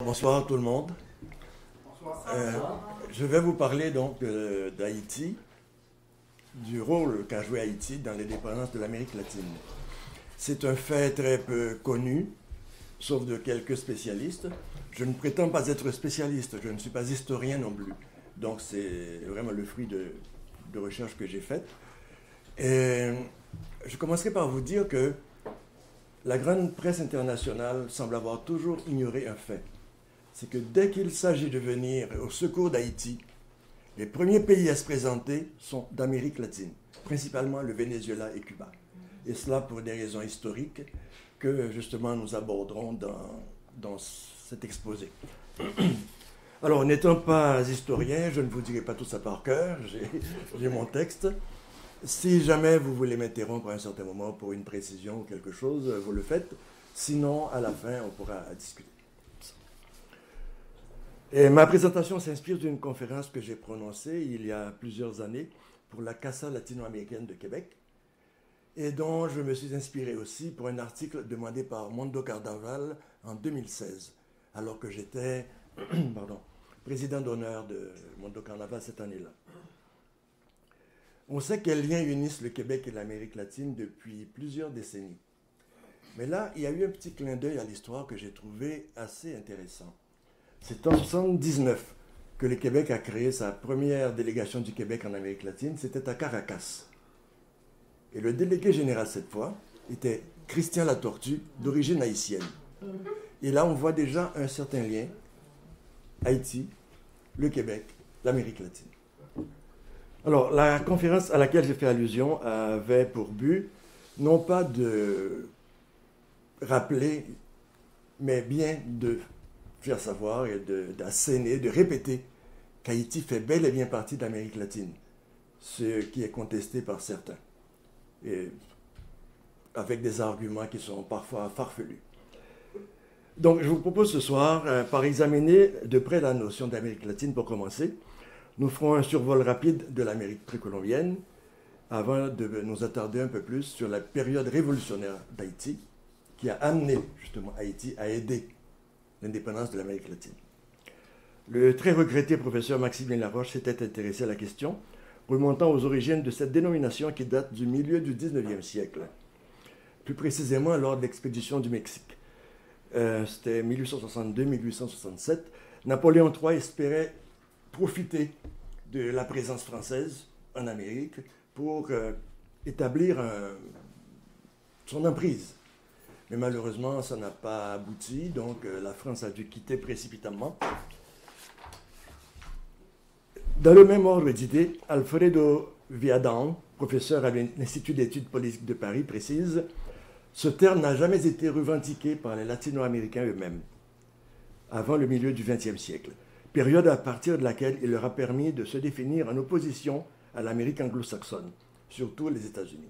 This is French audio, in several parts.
Bonsoir tout le monde. Je vais vous parler donc d'Haïti, du rôle qu'a joué Haïti dans l'indépendance de l'Amérique latine. C'est un fait très peu connu, sauf de quelques spécialistes. Je ne prétends pas être spécialiste, je ne suis pas historien non plus. Donc c'est vraiment le fruit de recherches que j'ai faites. Et je commencerai par vous dire que la grande presse internationale semble avoir toujours ignoré un fait. C'est que dès qu'il s'agit de venir au secours d'Haïti, les premiers pays à se présenter sont d'Amérique latine, principalement le Venezuela et Cuba. Et cela pour des raisons historiques que justement nous aborderons dans cet exposé. Alors, n'étant pas historien, je ne vous dirai pas tout ça par cœur, j'ai mon texte. Si jamais vous voulez m'interrompre à un certain moment pour une précision ou quelque chose, vous le faites. Sinon, à la fin, on pourra discuter. Et ma présentation s'inspire d'une conférence que j'ai prononcée il y a plusieurs années pour la Casa latino-américaine de Québec et dont je me suis inspiré aussi pour un article demandé par Mondo Carnaval en 2016, alors que j'étais président d'honneur de Mondo Carnaval cette année-là. On sait quels liens unissent le Québec et l'Amérique latine depuis plusieurs décennies. Mais là, il y a eu un petit clin d'œil à l'histoire que j'ai trouvé assez intéressant. C'est en 1979 que le Québec a créé sa première délégation du Québec en Amérique latine. C'était à Caracas. Et le délégué général cette fois était Christian Latortue, d'origine haïtienne. Et là, on voit déjà un certain lien. Haïti, le Québec, l'Amérique latine. Alors, la conférence à laquelle j'ai fait allusion avait pour but, non pas de rappeler, mais bien de faire savoir et d'asséner, de répéter qu'Haïti fait bel et bien partie de l'Amérique latine, ce qui est contesté par certains, et avec des arguments qui sont parfois farfelus. Donc, je vous propose ce soir, par examiner de près la notion d'Amérique latine pour commencer. Nous ferons un survol rapide de l'Amérique précolombienne avant de nous attarder un peu plus sur la période révolutionnaire d'Haïti qui a amené justement Haïti à aider l'indépendance de l'Amérique latine. Le très regretté professeur Maximilien Laroche s'était intéressé à la question, remontant aux origines de cette dénomination qui date du milieu du 19e siècle, plus précisément lors de l'expédition du Mexique. C'était 1862-1867. Napoléon III espérait profiter de la présence française en Amérique pour établir son emprise. Mais malheureusement, ça n'a pas abouti, donc la France a dû quitter précipitamment. Dans le même ordre d'idées, Alfredo Viadão, professeur à l'Institut d'études politiques de Paris, précise « Ce terme n'a jamais été revendiqué par les latino-américains eux-mêmes, avant le milieu du XXe siècle, période à partir de laquelle il leur a permis de se définir en opposition à l'Amérique anglo-saxonne, surtout les États-Unis. »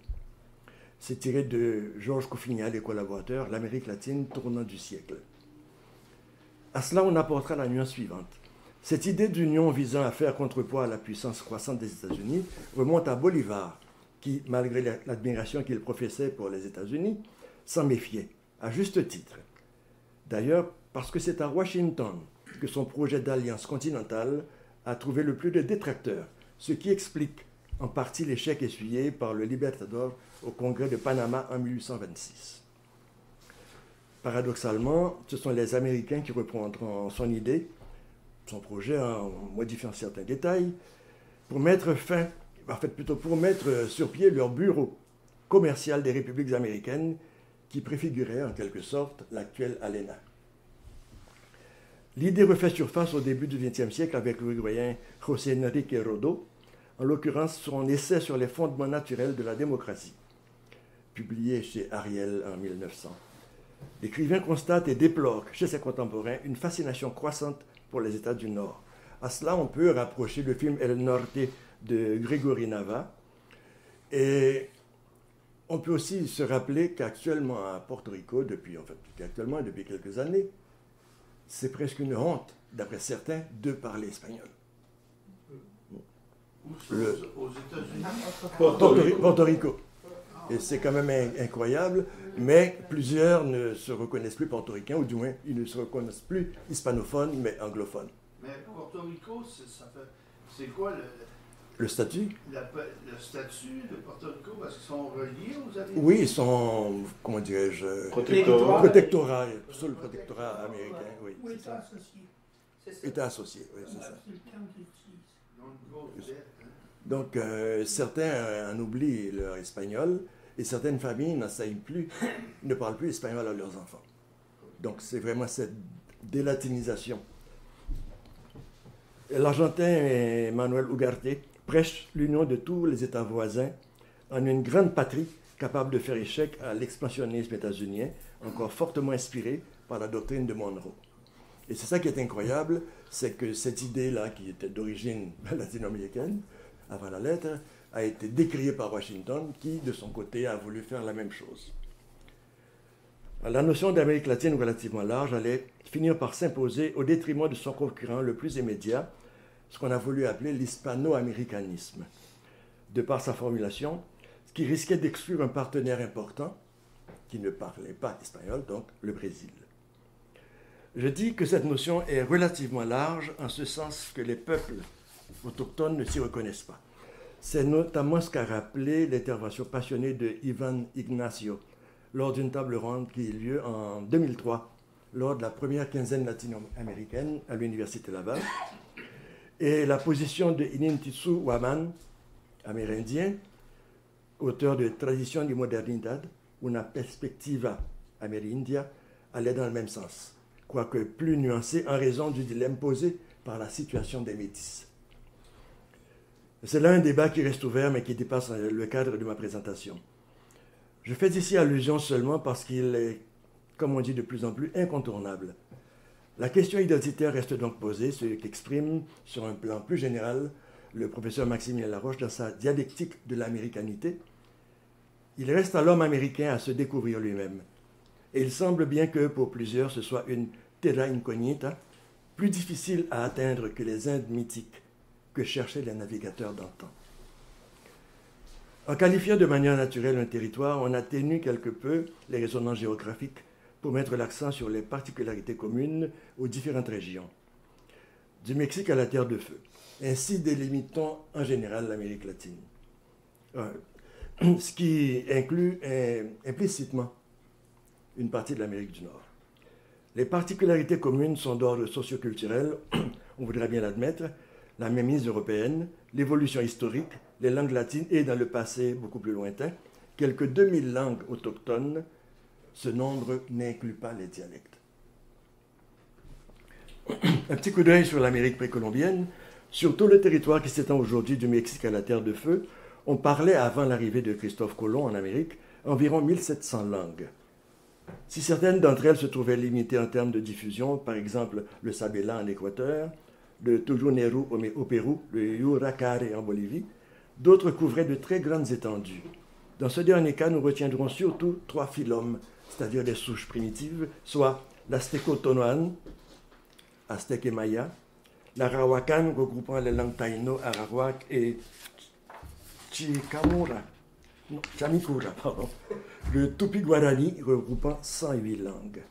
C'est tiré de Georges Couffignal et collaborateurs, L'Amérique latine tournant du siècle. À cela, on apportera la nuance suivante. Cette idée d'union visant à faire contrepoids à la puissance croissante des États-Unis remonte à Bolivar, qui, malgré l'admiration qu'il professait pour les États-Unis, s'en méfiait, à juste titre. D'ailleurs, parce que c'est à Washington que son projet d'alliance continentale a trouvé le plus de détracteurs, ce qui explique en partie l'échec essuyé par le Libertador au Congrès de Panama en 1826. Paradoxalement, ce sont les Américains qui reprendront son idée, son projet en modifiant certains détails, pour mettre sur pied leur bureau commercial des républiques américaines qui préfigurait en quelque sorte l'actuel ALENA. L'idée refait surface au début du XXe siècle avec l'Uruguayen José Enrique Rodó, en l'occurrence son essai sur les fondements naturels de la démocratie, publié chez Ariel en 1900. L'écrivain constate et déplore chez ses contemporains une fascination croissante pour les États du Nord. À cela, on peut rapprocher le film El Norte de Gregory Nava. Et on peut aussi se rappeler qu'actuellement à Porto Rico, depuis quelques années, c'est presque une honte, d'après certains, de parler espagnol. Aux États-Unis. Porto Rico. Et c'est quand même incroyable, mais plusieurs ne se reconnaissent plus portoricains, ou du moins, ils ne se reconnaissent plus hispanophones, mais anglophones. Mais Porto Rico, c'est quoi Le statut? Le statut de Porto Rico, parce qu'ils sont reliés aux Américains? Oui, ils sont, comment dirais-je, Protectorat. sous le protectorat américain, oui. Ou C'est État ça. associé. État associé, oui, c'est ça. C'est le terme qu'ils utilisent. Ils ont une grosse dette, hein? Donc, certains en oublient leur espagnol, et certaines familles ne parlent plus espagnol à leurs enfants. Donc, c'est vraiment cette délatinisation. L'Argentin Manuel Ugarte prêche l'union de tous les États voisins en une grande patrie capable de faire échec à l'expansionnisme états-unien, encore fortement inspiré par la doctrine de Monroe. Et c'est ça qui est incroyable, c'est que cette idée-là, qui était d'origine latino-américaine, avant la lettre, a été décriée par Washington, qui, de son côté, a voulu faire la même chose. La notion d'Amérique latine relativement large allait finir par s'imposer au détriment de son concurrent le plus immédiat, ce qu'on a voulu appeler l'hispano-américanisme, de par sa formulation, ce qui risquait d'exclure un partenaire important qui ne parlait pas espagnol, donc le Brésil. Je dis que cette notion est relativement large en ce sens que les peuples autochtones ne s'y reconnaissent pas. C'est notamment ce qu'a rappelé l'intervention passionnée de Ivan Ignacio lors d'une table ronde qui eut lieu en 2003, lors de la première quinzaine latino-américaine à l'Université Laval. Et la position de Inintitsu Waman, amérindien, auteur de Tradition y Modernidad, una perspectiva amerindia, allait dans le même sens, quoique plus nuancé en raison du dilemme posé par la situation des métis. C'est là un débat qui reste ouvert, mais qui dépasse le cadre de ma présentation. Je fais ici allusion seulement parce qu'il est, comme on dit, de plus en plus incontournable. La question identitaire reste donc posée, ce qu'exprime, sur un plan plus général, le professeur Maximilien Laroche dans sa dialectique de l'américanité. Il reste à l'homme américain à se découvrir lui-même. Et il semble bien que, pour plusieurs, ce soit une terra incognita, plus difficile à atteindre que les Indes mythiques que cherchaient les navigateurs d'antan. En qualifiant de manière naturelle un territoire, on atténue quelque peu les résonances géographiques pour mettre l'accent sur les particularités communes aux différentes régions, du Mexique à la Terre de Feu. Ainsi délimitons en général l'Amérique latine, ce qui inclut implicitement une partie de l'Amérique du Nord. Les particularités communes sont d'ordre socioculturel, on voudrait bien l'admettre, la mainmise européenne, l'évolution historique, les langues latines et, dans le passé beaucoup plus lointain, quelques 2000 langues autochtones. Ce nombre n'inclut pas les dialectes. Un petit coup d'œil sur l'Amérique précolombienne. Sur tout le territoire qui s'étend aujourd'hui du Mexique à la Terre de Feu, on parlait, avant l'arrivée de Christophe Colomb en Amérique, environ 1700 langues. Si certaines d'entre elles se trouvaient limitées en termes de diffusion, par exemple le Sabela en Équateur, le Tujuneru au Pérou, le Yuracare en Bolivie, d'autres couvraient de très grandes étendues. Dans ce dernier cas, nous retiendrons surtout 3 phylums, c'est-à-dire des souches primitives, soit l'Azteco-Tonoan, Aztèque et Maya, l'Arawakan, regroupant les langues taïno, Arawak et Chamikura, le Tupi-Guarani, regroupant 108 langues.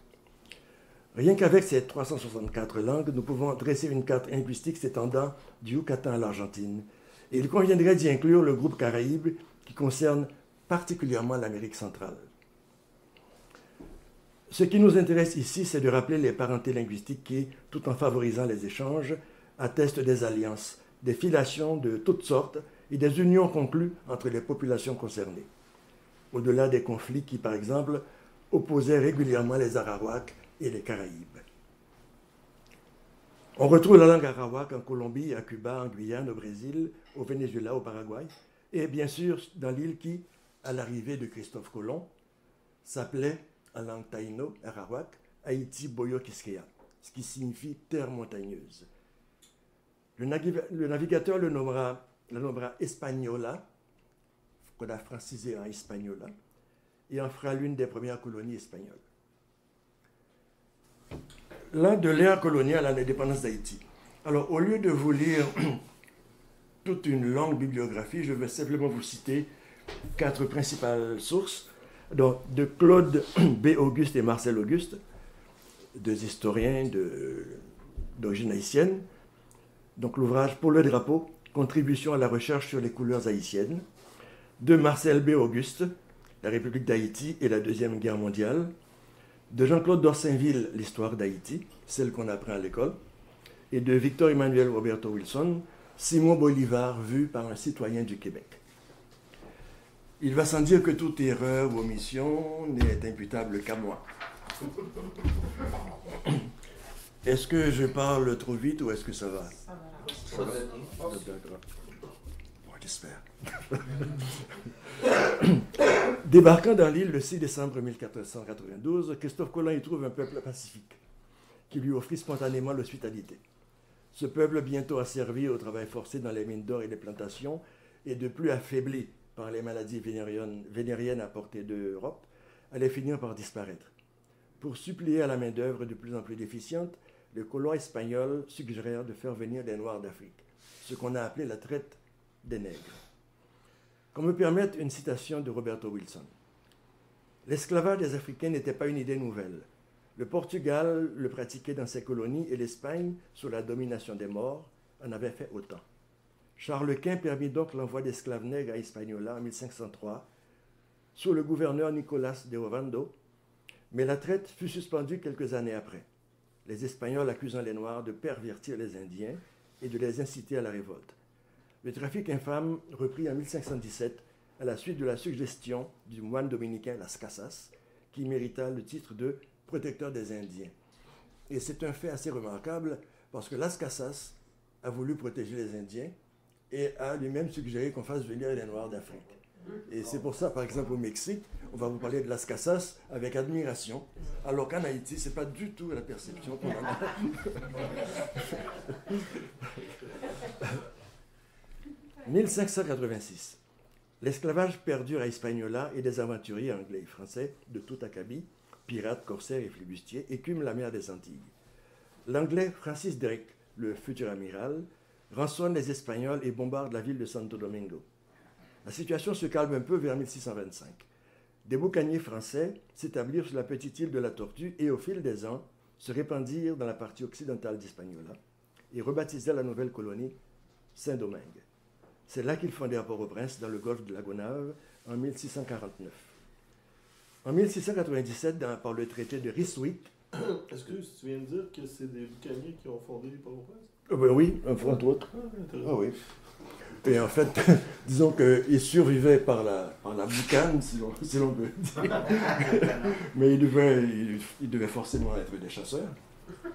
Rien qu'avec ces 364 langues, nous pouvons dresser une carte linguistique s'étendant du Yucatan à l'Argentine. Et il conviendrait d'y inclure le groupe Caraïbes qui concerne particulièrement l'Amérique centrale. Ce qui nous intéresse ici, c'est de rappeler les parentés linguistiques qui, tout en favorisant les échanges, attestent des alliances, des filiations de toutes sortes et des unions conclues entre les populations concernées. Au-delà des conflits qui, par exemple, opposaient régulièrement les Arawaks et les Caraïbes. On retrouve la langue arawak en Colombie, à Cuba, en Guyane, au Brésil, au Venezuela, au Paraguay, et bien sûr dans l'île qui, à l'arrivée de Christophe Colomb, s'appelait, en langue taïno, arawak, Haïti Boyo Quisqueya, ce qui signifie terre montagneuse. Le navigateur la nommera Espagnola, qu'on a francisé en Hispaniola, et en fera l'une des premières colonies espagnoles. L'un de l'ère coloniale à l'indépendance d'Haïti. Alors, au lieu de vous lire toute une longue bibliographie, je vais simplement vous citer 4 principales sources, donc de Claude B. Auguste et Marcel Auguste, 2 historiens d'origine haïtienne. Donc l'ouvrage Pour le drapeau, contribution à la recherche sur les couleurs haïtiennes, de Marcel B. Auguste, La République d'Haïti et la Deuxième Guerre mondiale, de Jean-Claude d'Orsainville, L'histoire d'Haïti, celle qu'on apprend à l'école, et de Victor Emmanuel Roberto Wilson, Simon Bolivar vu par un citoyen du Québec. Il va sans dire que toute erreur ou omission n'est imputable qu'à moi. Est-ce que je parle trop vite ou est-ce que ça va? Ça va. D'accord. Bon, j'espère. Débarquant dans l'île le 6 décembre 1492, Christophe Colomb y trouve un peuple pacifique qui lui offrit spontanément l'hospitalité. Ce peuple, bientôt asservi au travail forcé dans les mines d'or et les plantations, et de plus affaibli par les maladies vénériennes apportées d'Europe, allait finir par disparaître. Pour suppléer à la main-d'œuvre de plus en plus déficiente, les colons espagnols suggérèrent de faire venir des Noirs d'Afrique, ce qu'on a appelé la traite des nègres. Qu'on me permette une citation de Roberto Wilson. L'esclavage des Africains n'était pas une idée nouvelle. Le Portugal le pratiquait dans ses colonies et l'Espagne, sous la domination des Maures, en avait fait autant. Charles Quint permit donc l'envoi d'esclaves nègres à Hispaniola en 1503, sous le gouverneur Nicolas de Ovando, mais la traite fut suspendue quelques années après, les Espagnols accusant les Noirs de pervertir les Indiens et de les inciter à la révolte. Le trafic infâme reprit en 1517 à la suite de la suggestion du moine dominicain Las Casas, qui mérita le titre de protecteur des Indiens. Et c'est un fait assez remarquable parce que Las Casas a voulu protéger les Indiens et a lui-même suggéré qu'on fasse venir les Noirs d'Afrique. Et c'est pour ça, par exemple, au Mexique, on va vous parler de Las Casas avec admiration, alors qu'en Haïti, ce n'est pas du tout la perception qu'on en a. 1586. L'esclavage perdure à Hispaniola et des aventuriers anglais et français de tout acabit, pirates, corsaires et flibustiers, écument la mer des Antilles. L'anglais Francis Drake, le futur amiral, rançonne les Espagnols et bombarde la ville de Santo Domingo. La situation se calme un peu vers 1625. Des boucaniers français s'établirent sur la petite île de la Tortue et au fil des ans se répandirent dans la partie occidentale d'Hispaniola et rebaptisèrent la nouvelle colonie Saint-Domingue. C'est là qu'ils fondèrent Port-au-Prince dans le golfe de la Gonâve en 1649. En 1697, par le traité de Ryswick... Est-ce que tu viens de dire que c'est des boucaniers qui ont fondé Port-au-Prince? Oui, entre autres. Ah oui. Et en fait, disons qu'ils survivaient par la boucane, si l'on peut dire. Mais ils devaient forcément être des chasseurs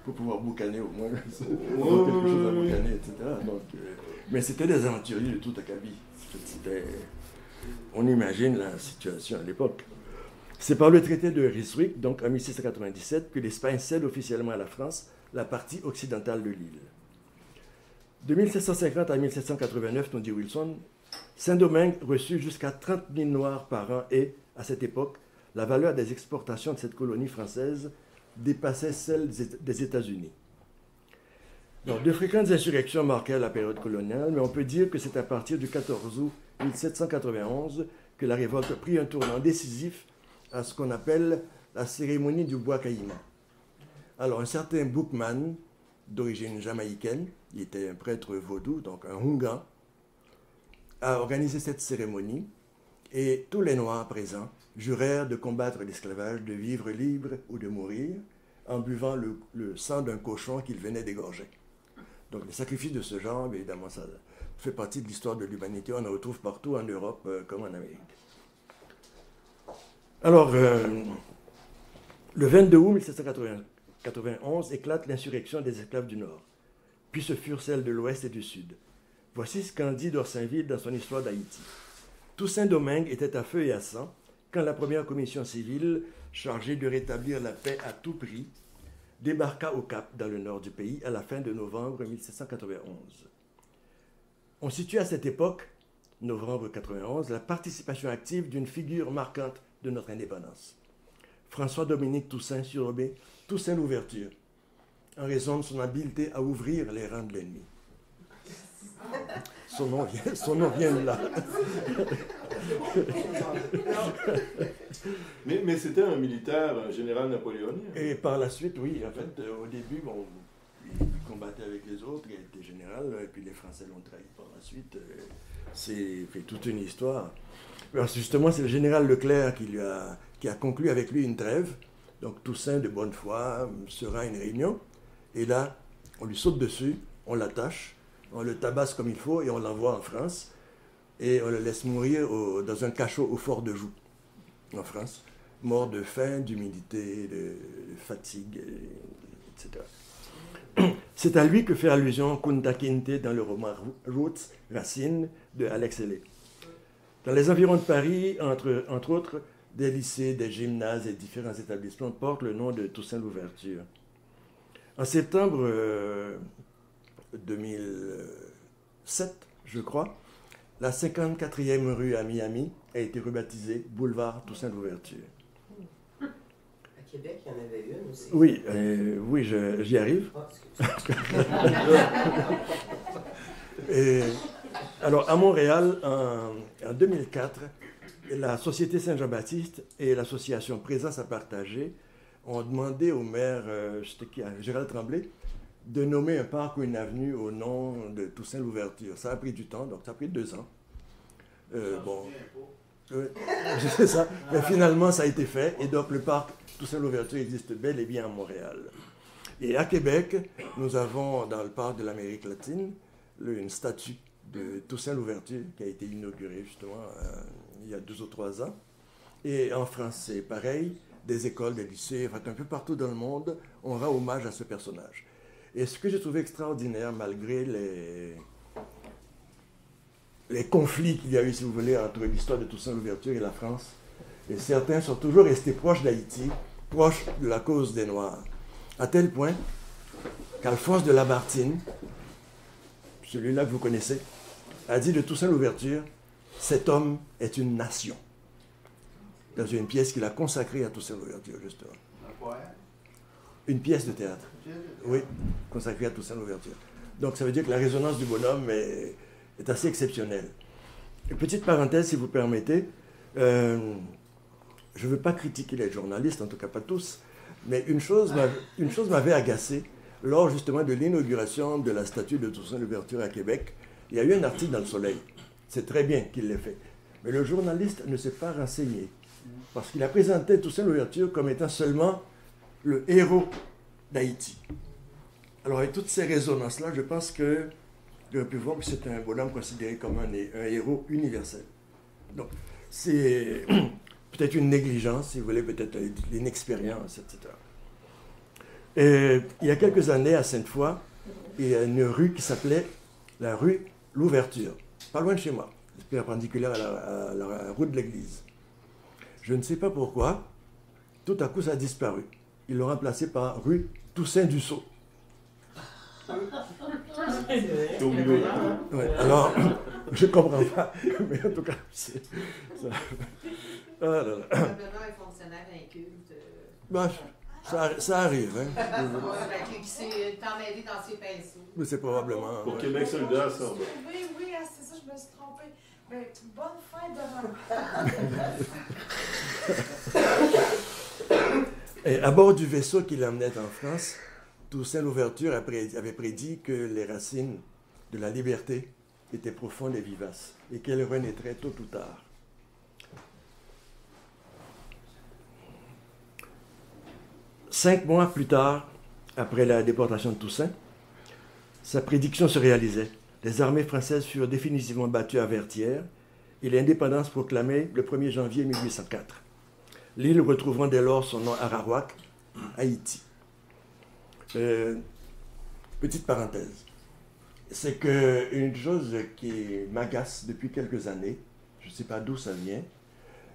pour pouvoir boucaner au moins, avoir quelque chose à boucaner, etc. Donc, mais c'était des aventuriers de tout acabit. On imagine la situation à l'époque. C'est par le traité de Ryswick, donc en 1697, que l'Espagne cède officiellement à la France la partie occidentale de l'île. De 1750 à 1789, nous dit Wilson, Saint-Domingue reçut jusqu'à 30 000 Noirs par an et, à cette époque, la valeur des exportations de cette colonie française dépassait celle des États-Unis. Donc, de fréquentes insurrections marquaient la période coloniale, mais on peut dire que c'est à partir du 14 août 1791 que la révolte prit un tournant décisif à ce qu'on appelle la cérémonie du bois caïman. Alors, un certain Boukman, d'origine jamaïcaine, il était un prêtre vaudou, donc un Hungan, a organisé cette cérémonie et tous les Noirs présents jurèrent de combattre l'esclavage, de vivre libre ou de mourir en buvant le sang d'un cochon qu'ils venaient d'égorger. Donc les sacrifices de ce genre, évidemment, ça fait partie de l'histoire de l'humanité. On en retrouve partout en Europe comme en Amérique. Alors, le 22 août 1791 éclate l'insurrection des esclaves du Nord. Puis ce furent celles de l'Ouest et du Sud. Voici ce qu'en dit d'Orsainville dans son histoire d'Haïti. Toussaint Domingue était à feu et à sang quand la première commission civile, chargée de rétablir la paix à tout prix, débarqua au Cap, dans le nord du pays, à la fin de novembre 1791. On situe à cette époque, novembre 91, la participation active d'une figure marquante de notre indépendance. François-Dominique Toussaint, surnommé Toussaint l'Ouverture, en raison de son habileté à ouvrir les rangs de l'ennemi. Son nom vient de là. Mais c'était un militaire, un général napoléonien. Et par la suite, oui, en fait, au début, bon, il combattait avec les autres, il était général, et puis les Français l'ont trahi par la suite. C'est fait toute une histoire. Alors justement, c'est le général Leclerc qui a conclu avec lui une trêve. Donc Toussaint, de bonne foi, sera à une réunion. Et là, on lui saute dessus, on l'attache, on le tabasse comme il faut et on l'envoie en France. Et on le laisse mourir dans un cachot au fort de Joux, en France. Mort de faim, d'humidité, de fatigue, etc. C'est à lui que fait allusion Kunta Kinte dans le roman Roots, Racine, de Alex Haley. Dans les environs de Paris, entre autres, des lycées, des gymnases et différents établissements portent le nom de Toussaint Louverture. En septembre 2007, je crois, la 54e rue à Miami a été rebaptisée Boulevard Toussaint Louverture. À Québec, il y en avait une aussi. Oui, oui, j'y arrive. Et, alors, à Montréal, en 2004, la Société Saint-Jean-Baptiste et l'association Présence à partager ont demandé au maire, c'était qui, Gérald Tremblay, de nommer un parc ou une avenue au nom de Toussaint Louverture. Ça a pris du temps, donc ça a pris 2 ans. Bon, c'est ça. Mais finalement, ça a été fait. Et donc, le parc Toussaint Louverture existe bel et bien à Montréal. Et à Québec, nous avons, dans le parc de l'Amérique latine, une statue de Toussaint Louverture qui a été inaugurée justement il y a 2 ou 3 ans. Et en France, c'est pareil. Des écoles, des lycées, enfin, un peu partout dans le monde, on rend hommage à ce personnage. Et ce que j'ai trouvé extraordinaire, malgré les conflits qu'il y a eu, si vous voulez, entre l'histoire de Toussaint Louverture et la France, et certains sont toujours restés proches d'Haïti, proches de la cause des Noirs, à tel point qu'Alphonse de Lamartine, celui-là que vous connaissez, a dit de Toussaint Louverture, cet homme est une nation. Dans une pièce qu'il a consacrée à Toussaint Louverture, justement. Une pièce de théâtre. Oui, consacrée à Toussaint Louverture. Donc ça veut dire que la résonance du bonhomme est assez exceptionnelle. Une petite parenthèse, si vous permettez. Je ne veux pas critiquer les journalistes, en tout cas pas tous, mais une chose m'avait agacé lors justement de l'inauguration de la statue de Toussaint Louverture à Québec. Il y a eu un article dans Le Soleil. C'est très bien qu'il l'ait fait. Mais le journaliste ne s'est pas renseigné. Parce qu'il a présenté Toussaint Louverture comme étant seulement le héros d'Haïti. Alors, avec toutes ces résonances-là, je pense que on peut voir que c'est un bonhomme considéré comme un héros universel. Donc, c'est peut-être une négligence, si vous voulez, peut-être l'inexpérience, etc. Et, il y a quelques années, à Sainte-Foy, il y a une rue qui s'appelait la rue Louverture, pas loin de chez moi, perpendiculaire à la route de l'église. Je ne sais pas pourquoi, tout à coup ça a disparu. Ils l'ont remplacé par rue Toussaint Dussault. Ouais, alors, je ne comprends pas, mais en tout cas, c'est ça. Ah là là. Probablement un fonctionnaire inculte. Ben, ça arrive, hein. Qui s'est emmêlé dans ses pinceaux. Mais c'est probablement. Pour Québec solidaire, ça. Oui, c'est ça, je me suis trompée. Mais bonne fête de Et à bord du vaisseau qui l'emmenait en France, Toussaint Louverture avait prédit que les racines de la liberté étaient profondes et vivaces et qu'elles renaîtraient tôt ou tard. Cinq mois plus tard, après la déportation de Toussaint, sa prédiction se réalisait. Les armées françaises furent définitivement battues à Vertières et l'indépendance proclamée le 1er janvier 1804. L'île retrouvant dès lors son nom Arawak, Haïti. Petite parenthèse, c'est qu'une chose qui m'agace depuis quelques années, je ne sais pas d'où ça vient,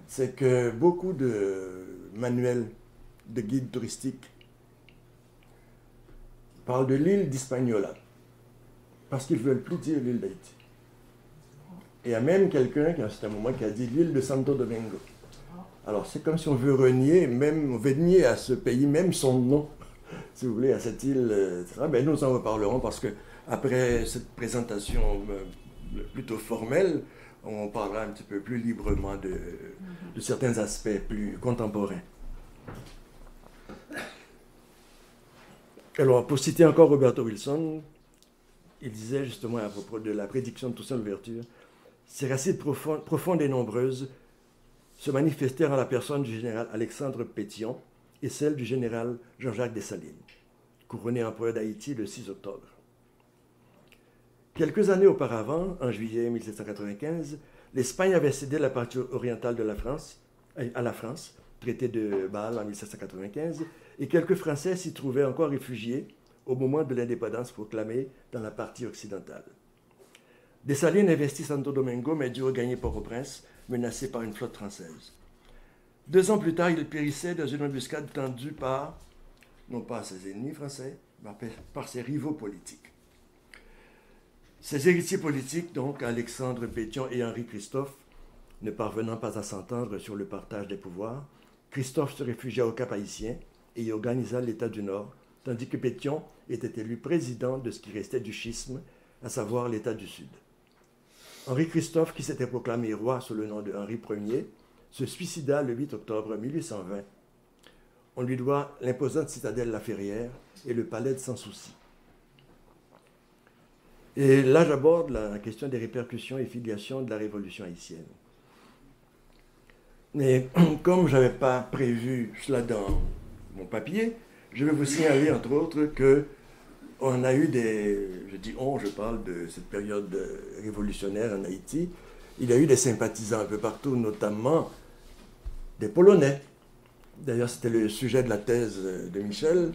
c'est que beaucoup de manuels de guides touristiques parlent de l'île d'Hispaniola, parce qu'ils ne veulent plus dire l'île d'Haïti. Et il y a même quelqu'un, à un certain moment, qui a dit l'île de Santo Domingo. Alors c'est comme si on veut renier, on veut nier à ce pays, même son nom, si vous voulez, à cette île, etc. Ben, nous en reparlerons parce que après cette présentation plutôt formelle, on parlera un petit peu plus librement de certains aspects plus contemporains. Alors, pour citer encore Roberto Wilson, il disait justement à propos de la prédiction de Toussaint Louverture, « Ces racines profondes et nombreuses se manifestèrent en la personne du général Alexandre Pétion et celle du général Jean-Jacques Dessalines, couronné empereur d'Haïti le 6 octobre. Quelques années auparavant, en juillet 1795, l'Espagne avait cédé la partie orientale de la France, à la France, traité de Bâle en 1795, et quelques Français s'y trouvaient encore réfugiés au moment de l'indépendance proclamée dans la partie occidentale. Dessalines investit Santo Domingo, mais dut regagner Port-au-Prince, menacé par une flotte française. 2 ans plus tard, il périssait dans une embuscade tendue par, non pas ses ennemis français, mais par ses rivaux politiques. Ses héritiers politiques, donc Alexandre Pétion et Henri Christophe, ne parvenant pas à s'entendre sur le partage des pouvoirs, Christophe se réfugia au Cap-Haïtien et y organisa l'État du Nord, tandis que Pétion était élu président de ce qui restait du schisme, à savoir l'État du Sud. Henri Christophe, qui s'était proclamé roi sous le nom de Henri Ier, se suicida le 8 octobre 1820. On lui doit l'imposante citadelle La Ferrière et le palais de Sans Souci. Et là, j'aborde la question des répercussions et filiations de la Révolution haïtienne. Mais comme je n'avais pas prévu cela dans mon papier, je vais vous signaler, entre autres, qu'on a eu je dis on, je parle de cette période révolutionnaire en Haïti, il y a eu des sympathisants un peu partout, notamment des Polonais. D'ailleurs, c'était le sujet de la thèse de Michel.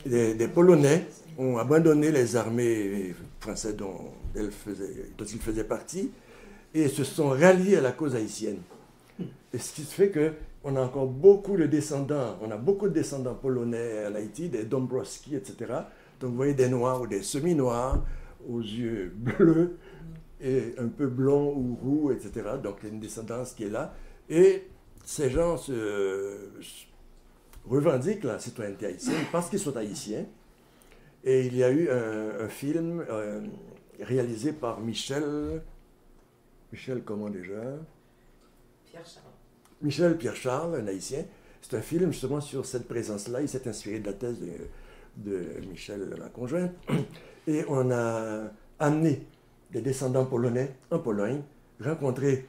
Des Polonais ont abandonné les armées françaises dont il faisait partie et se sont ralliés à la cause haïtienne. Et ce qui fait qu'on a encore beaucoup de descendants, on a beaucoup de descendants polonais en Haïti, des Dombrowski, etc. Donc vous voyez des noirs ou des semi-noirs aux yeux bleus et un peu blonds ou roux, etc. Donc il y a une descendance qui est là. Et ces gens revendiquent la citoyenneté haïtienne parce qu'ils sont haïtiens. Et il y a eu un film réalisé par Michel, comment déjà? Michel Pierre-Charles, un haïtien. C'est un film justement sur cette présence-là. Il s'est inspiré de la thèse de Michel, ma conjointe. Et on a amené des descendants polonais en Pologne, rencontrer,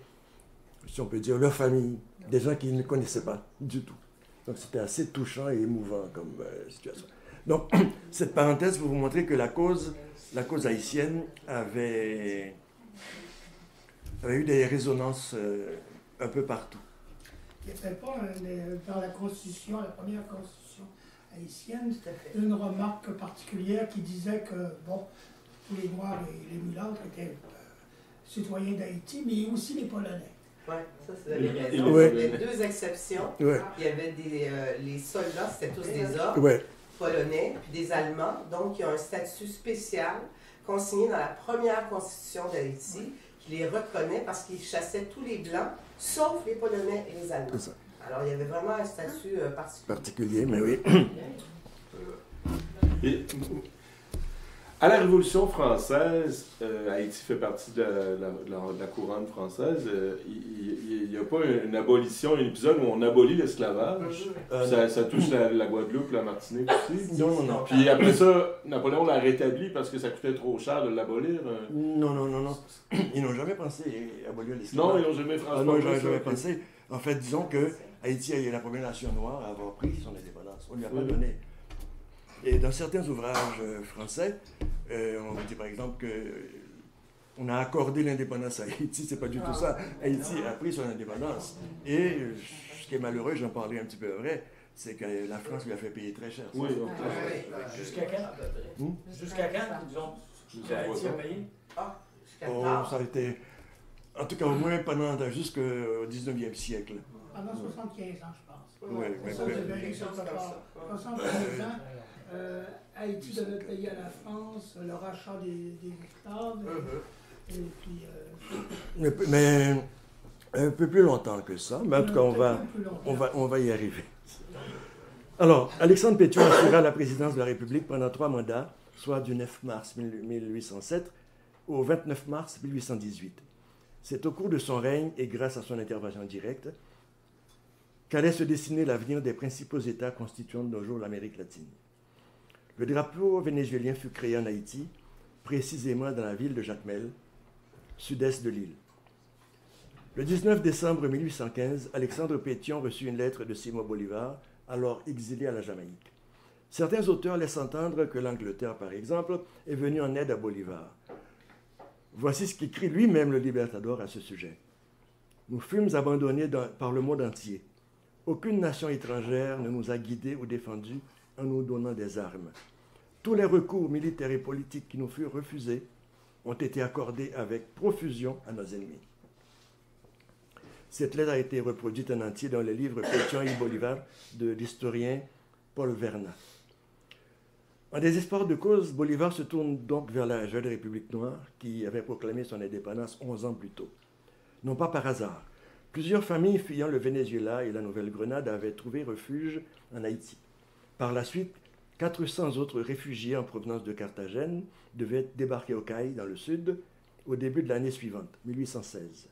si on peut dire, leur famille, des gens qu'ils ne connaissaient pas du tout. Donc c'était assez touchant et émouvant comme situation. Donc cette parenthèse pour vous montrer que la cause haïtienne avait eu des résonances un peu partout. Il n'y avait pas dans la Constitution, la première Constitution haïtienne, une remarque particulière qui disait que, bon, tous les Noirs et les mulâtres étaient citoyens d'Haïti, mais aussi les Polonais. Oui, ça, c'est raison. Ouais. Il y avait 2 exceptions. Ouais. Il y avait les soldats, c'était tous des hommes Ouais. polonais, puis des Allemands, donc il y a un statut spécial consigné dans la première Constitution d'Haïti qui les reconnaît parce qu'ils chassaient tous les Blancs, sauf les Polonais et les Allemands. C'est ça. Alors il y avait vraiment un statut Particulier, mais oui. Et, à la Révolution française, Haïti fait partie de la couronne française. Il n'y a pas une abolition, un épisode où on abolit l'esclavage. Ça touche la Guadeloupe, la Martinique aussi. Non. Puis après ça, Napoléon l'a rétabli parce que ça coûtait trop cher de l'abolir. Non. Ils n'ont jamais pensé à abolir l'esclavage. Non, ils n'ont jamais Ah non, ils n'ont jamais pensé. En fait, disons que Haïti est la première nation noire à avoir pris son indépendance. On ne lui a pas donné. Et dans certains ouvrages français, on dit par exemple qu'on a accordé l'indépendance à Haïti. C'est pas du tout ça. Haïti a pris son indépendance. Et ce qui est malheureux, j'en parlais un petit peu après, c'est que la France lui a fait payer très cher. Oui, Jusqu'à quand? Jusqu'à quand, disons, Haïti a payé? Ça a été, en tout cas au moins jusqu'au 19e siècle. Pendant 75 ans, je pense. Oui, Ça devait aller quelque part. 75 ans, Haïti devait payer à la France le rachat des esclaves. Et puis, Mais un peu plus longtemps que ça. Mais en tout cas, on va y arriver. Alors, Alexandre Pétion assura la présidence de la République pendant 3 mandats, soit du 9 mars 1807 au 29 mars 1818. C'est au cours de son règne et grâce à son intervention directe qu'allait se dessiner l'avenir des principaux États constituant de nos jours l'Amérique latine. Le drapeau vénézuélien fut créé en Haïti, précisément dans la ville de Jacmel, sud-est de l'île. Le 19 décembre 1815, Alexandre Pétion reçut une lettre de Simón Bolívar, alors exilé à la Jamaïque. Certains auteurs laissent entendre que l'Angleterre, par exemple, est venue en aide à Bolívar. Voici ce qu'écrit lui-même le Libertador à ce sujet. « Nous fûmes abandonnés par le monde entier. Aucune nation étrangère ne nous a guidés ou défendus en nous donnant des armes. Tous les recours militaires et politiques qui nous furent refusés ont été accordés avec profusion à nos ennemis. » Cette lettre a été reproduite en entier dans le livre Pétion y Bolívar de l'historien Paul Verna. En désespoir de cause, Bolívar se tourne donc vers la jeune République noire qui avait proclamé son indépendance 11 ans plus tôt. Non pas par hasard. Plusieurs familles fuyant le Venezuela et la Nouvelle-Grenade avaient trouvé refuge en Haïti. Par la suite, 400 autres réfugiés en provenance de Carthagène devaient débarquer au Cayes, dans le sud, au début de l'année suivante, 1816.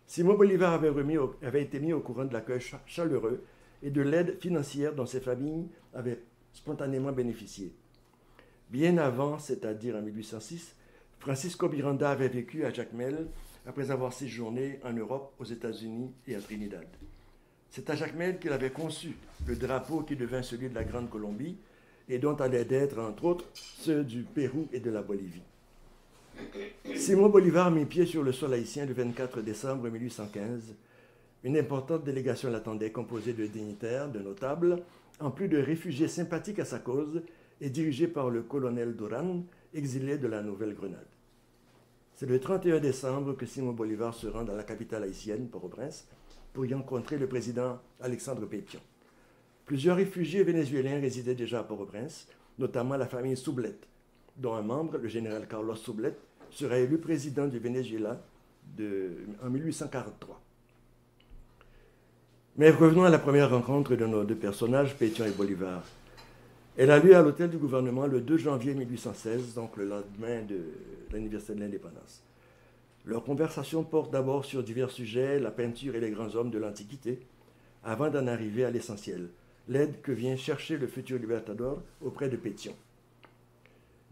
Simón Bolívar avait été mis au courant de l'accueil chaleureux et de l'aide financière dont ces familles avaient spontanément bénéficié. Bien avant, c'est-à-dire en 1806, Francisco Miranda avait vécu à Jacmel après avoir séjourné en Europe, aux États-Unis et à Trinidad. C'est à Jacmel qu'il avait conçu le drapeau qui devint celui de la Grande Colombie et dont allaient être, entre autres, ceux du Pérou et de la Bolivie. Simón Bolívar mit pied sur le sol haïtien le 24 décembre 1815. Une importante délégation l'attendait, composée de dignitaires, de notables, en plus de réfugiés sympathiques à sa cause et dirigée par le colonel Duran, exilé de la Nouvelle-Grenade. C'est le 31 décembre que Simón Bolívar se rend dans la capitale haïtienne, Port-au-Prince, pour y rencontrer le président Alexandre Pétion. Plusieurs réfugiés vénézuéliens résidaient déjà à Port-au-Prince, notamment la famille Soublet, dont un membre, le général Carlos Soublet, sera élu président du Venezuela en 1843. Mais revenons à la première rencontre de nos deux personnages, Pétion et Bolívar. Elle a lieu à l'hôtel du gouvernement le 2 janvier 1816, donc le lendemain de l'anniversaire de l'indépendance. Leur conversation porte d'abord sur divers sujets, la peinture et les grands hommes de l'Antiquité, avant d'en arriver à l'essentiel, l'aide que vient chercher le futur Libertador auprès de Pétion.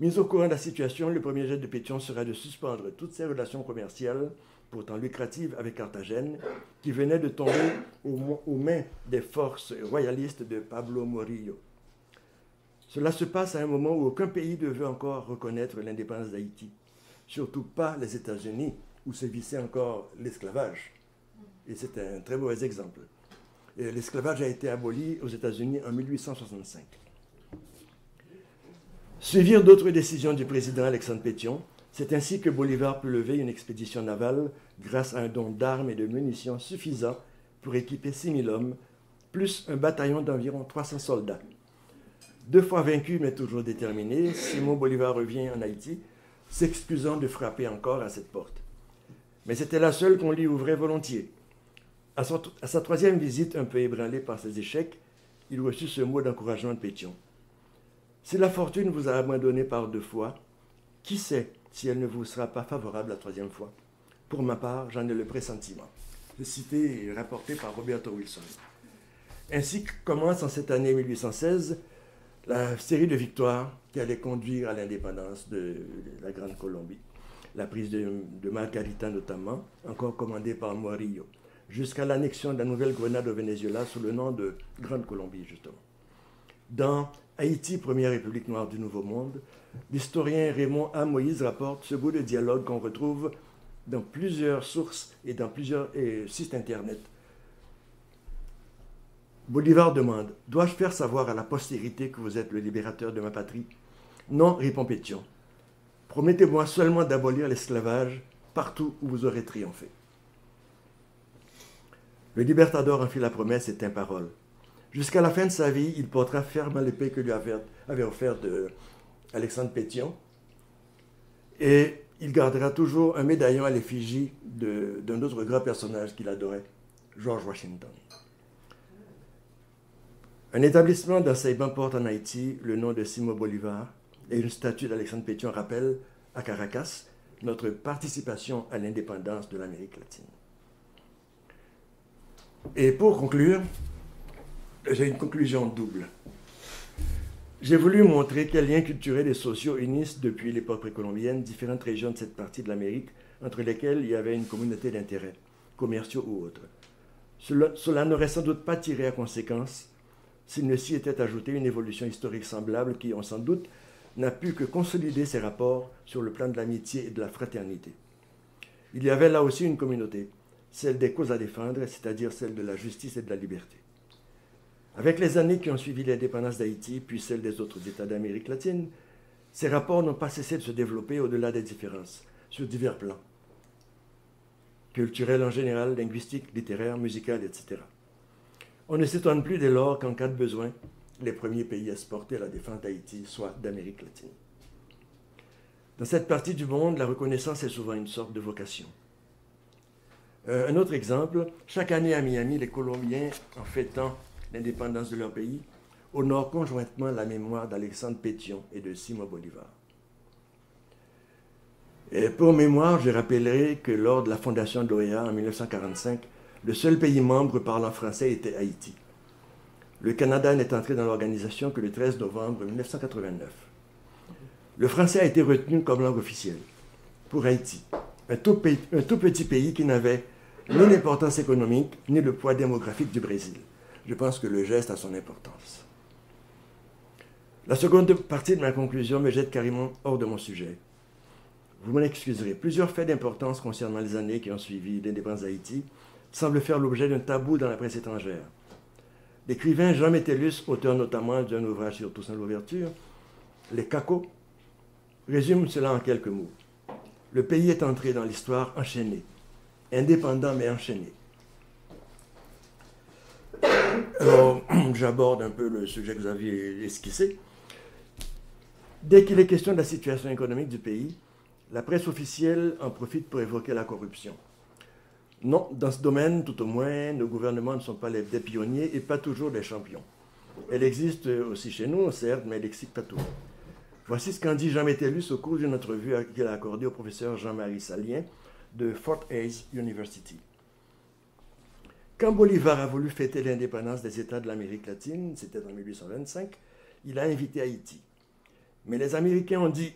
Mis au courant de la situation, le premier jet de Pétion sera de suspendre toutes ses relations commerciales, pourtant lucratives, avec Carthagène, qui venait de tomber aux mains des forces royalistes de Pablo Morillo. Cela se passe à un moment où aucun pays ne veut encore reconnaître l'indépendance d'Haïti, surtout pas les États-Unis, où sévissait encore l'esclavage. Et c'est un très mauvais exemple. L'esclavage a été aboli aux États-Unis en 1865. Suivirent d'autres décisions du président Alexandre Pétion. C'est ainsi que Bolívar put lever une expédition navale grâce à un don d'armes et de munitions suffisant pour équiper 6000 hommes, plus un bataillon d'environ 300 soldats. 2 fois vaincu mais toujours déterminé, Simón Bolívar revient en Haïti, s'excusant de frapper encore à cette porte. Mais c'était la seule qu'on lui ouvrait volontiers. À sa 3e visite, un peu ébranlé par ses échecs, il reçut ce mot d'encouragement de Pétion. « Si la fortune vous a abandonné par 2 fois, qui sait si elle ne vous sera pas favorable la 3e fois? Pour ma part, j'en ai le pressentiment. » C'est cité et rapporté par Roberto Wilson. Ainsi commence en cette année 1816 la série de victoires qui allait conduire à l'indépendance de la Grande Colombie. La prise de Margarita notamment, encore commandée par Morillo, jusqu'à l'annexion de la Nouvelle-Grenade au Venezuela sous le nom de Grande Colombie, justement. Dans Haïti, première république noire du Nouveau Monde, l'historien Raymond A. Moïse rapporte ce bout de dialogue qu'on retrouve dans plusieurs sources et dans plusieurs sites internet. Bolívar demande « Dois-je faire savoir à la postérité que vous êtes le libérateur de ma patrie ?» « Non, répond Pétion. Promettez-moi seulement d'abolir l'esclavage partout où vous aurez triomphé. » Le Libertador en fit la promesse et tint parole. Jusqu'à la fin de sa vie, il portera fermement l'épée que lui avait offerte Alexandre Pétion, et il gardera toujours un médaillon à l'effigie d'un autre grand personnage qu'il adorait, George Washington. Un établissement d'enseignement porte en Haïti le nom de Simón Bolívar et une statue d'Alexandre Pétion rappelle, à Caracas, notre participation à l'indépendance de l'Amérique latine. Et pour conclure, j'ai une conclusion double. J'ai voulu montrer quels liens culturels et sociaux unissent depuis l'époque précolombienne différentes régions de cette partie de l'Amérique entre lesquelles il y avait une communauté d'intérêts, commerciaux ou autres. Cela n'aurait sans doute pas tiré à conséquence s'il ne s'y était ajouté une évolution historique semblable qui, on sans doute, n'a pu que consolider ces rapports sur le plan de l'amitié et de la fraternité. Il y avait là aussi une communauté, celle des causes à défendre, c'est-à-dire celle de la justice et de la liberté. Avec les années qui ont suivi l'indépendance d'Haïti, puis celle des autres États d'Amérique latine, ces rapports n'ont pas cessé de se développer au-delà des différences, sur divers plans. Culturels en général, linguistiques, littéraires, musicales, etc. On ne s'étonne plus dès lors qu'en cas de besoin, les premiers pays à se porter à la défense d'Haïti soient d'Amérique latine. Dans cette partie du monde, la reconnaissance est souvent une sorte de vocation. Un autre exemple, chaque année à Miami, les Colombiens, en fêtant l'indépendance de leur pays, honorent conjointement la mémoire d'Alexandre Pétion et de Simón Bolívar. Et pour mémoire, je rappellerai que lors de la fondation de l'OEA en 1945, le seul pays membre parlant français était Haïti. Le Canada n'est entré dans l'organisation que le 13 novembre 1989. Le français a été retenu comme langue officielle pour Haïti, un tout petit pays qui n'avait ni l'importance économique ni le poids démographique du Brésil. Je pense que le geste a son importance. La seconde partie de ma conclusion me jette carrément hors de mon sujet. Vous m'en excuserez. Plusieurs faits d'importance concernant les années qui ont suivi l'indépendance d'Haïti semblent faire l'objet d'un tabou dans la presse étrangère. L'écrivain Jean Métellus, auteur notamment d'un ouvrage sur Toussaint Louverture, Les Cacos, résume cela en quelques mots. Le pays est entré dans l'histoire enchaîné, indépendant mais enchaîné. Alors, j'aborde un peu le sujet que vous aviez esquissé. Dès qu'il est question de la situation économique du pays, la presse officielle en profite pour évoquer la corruption. Non, dans ce domaine, tout au moins, nos gouvernements ne sont pas des pionniers et pas toujours des champions. Elle existe aussi chez nous, certes, mais elle n'existe pas toujours. Voici ce qu'en dit Jean Métellus au cours d'une entrevue qu'il a accordée au professeur Jean-Marie Salien de Fort Hays University. Quand Bolivar a voulu fêter l'indépendance des États de l'Amérique latine, c'était en 1825, il a invité Haïti. Mais les Américains ont dit,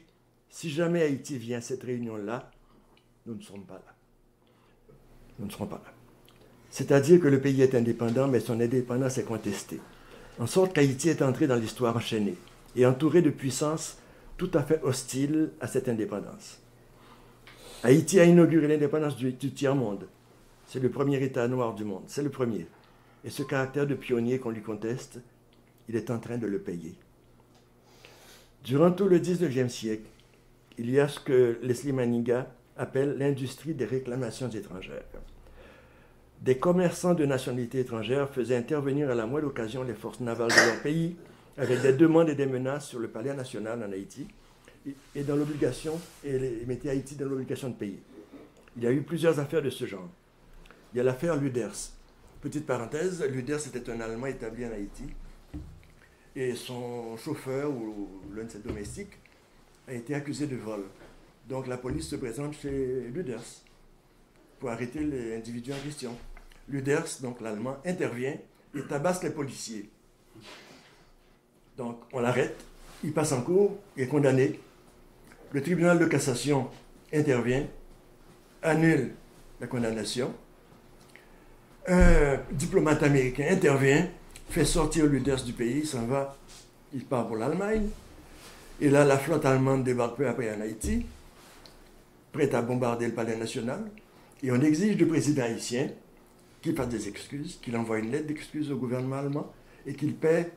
si jamais Haïti vient à cette réunion-là, nous ne serons pas là. Nous ne serons pas là. C'est-à-dire que le pays est indépendant, mais son indépendance est contestée. En sorte qu'Haïti est entré dans l'histoire enchaînée et entouré de puissances tout à fait hostiles à cette indépendance. Haïti a inauguré l'indépendance du tiers-monde. C'est le premier État noir du monde, c'est le premier. Et ce caractère de pionnier qu'on lui conteste, il est en train de le payer. Durant tout le 19e siècle, il y a ce que Leslie Maniga appelle l'industrie des réclamations étrangères. Des commerçants de nationalité étrangère faisaient intervenir à la moindre occasion les forces navales de leur pays avec des demandes et des menaces sur le palais national en Haïti et dans l'obligation, et mettaient Haïti dans l'obligation de payer. Il y a eu plusieurs affaires de ce genre. Il y a l'affaire Luders. Petite parenthèse, Luders était un Allemand établi en Haïti et son chauffeur ou l'un de ses domestiques a été accusé de vol. Donc la police se présente chez Luders pour arrêter l'individu en question. Luders, donc l'Allemand, intervient et tabasse les policiers. Donc on l'arrête, il passe en cour, il est condamné. Le tribunal de cassation intervient, annule la condamnation. Un diplomate américain intervient, fait sortir Luders du pays, s'en va, il part pour l'Allemagne. Et là, la flotte allemande débarque peu après en Haïti, prête à bombarder le palais national. Et on exige du président haïtien qu'il fasse des excuses, qu'il envoie une lettre d'excuses au gouvernement allemand et qu'il paie,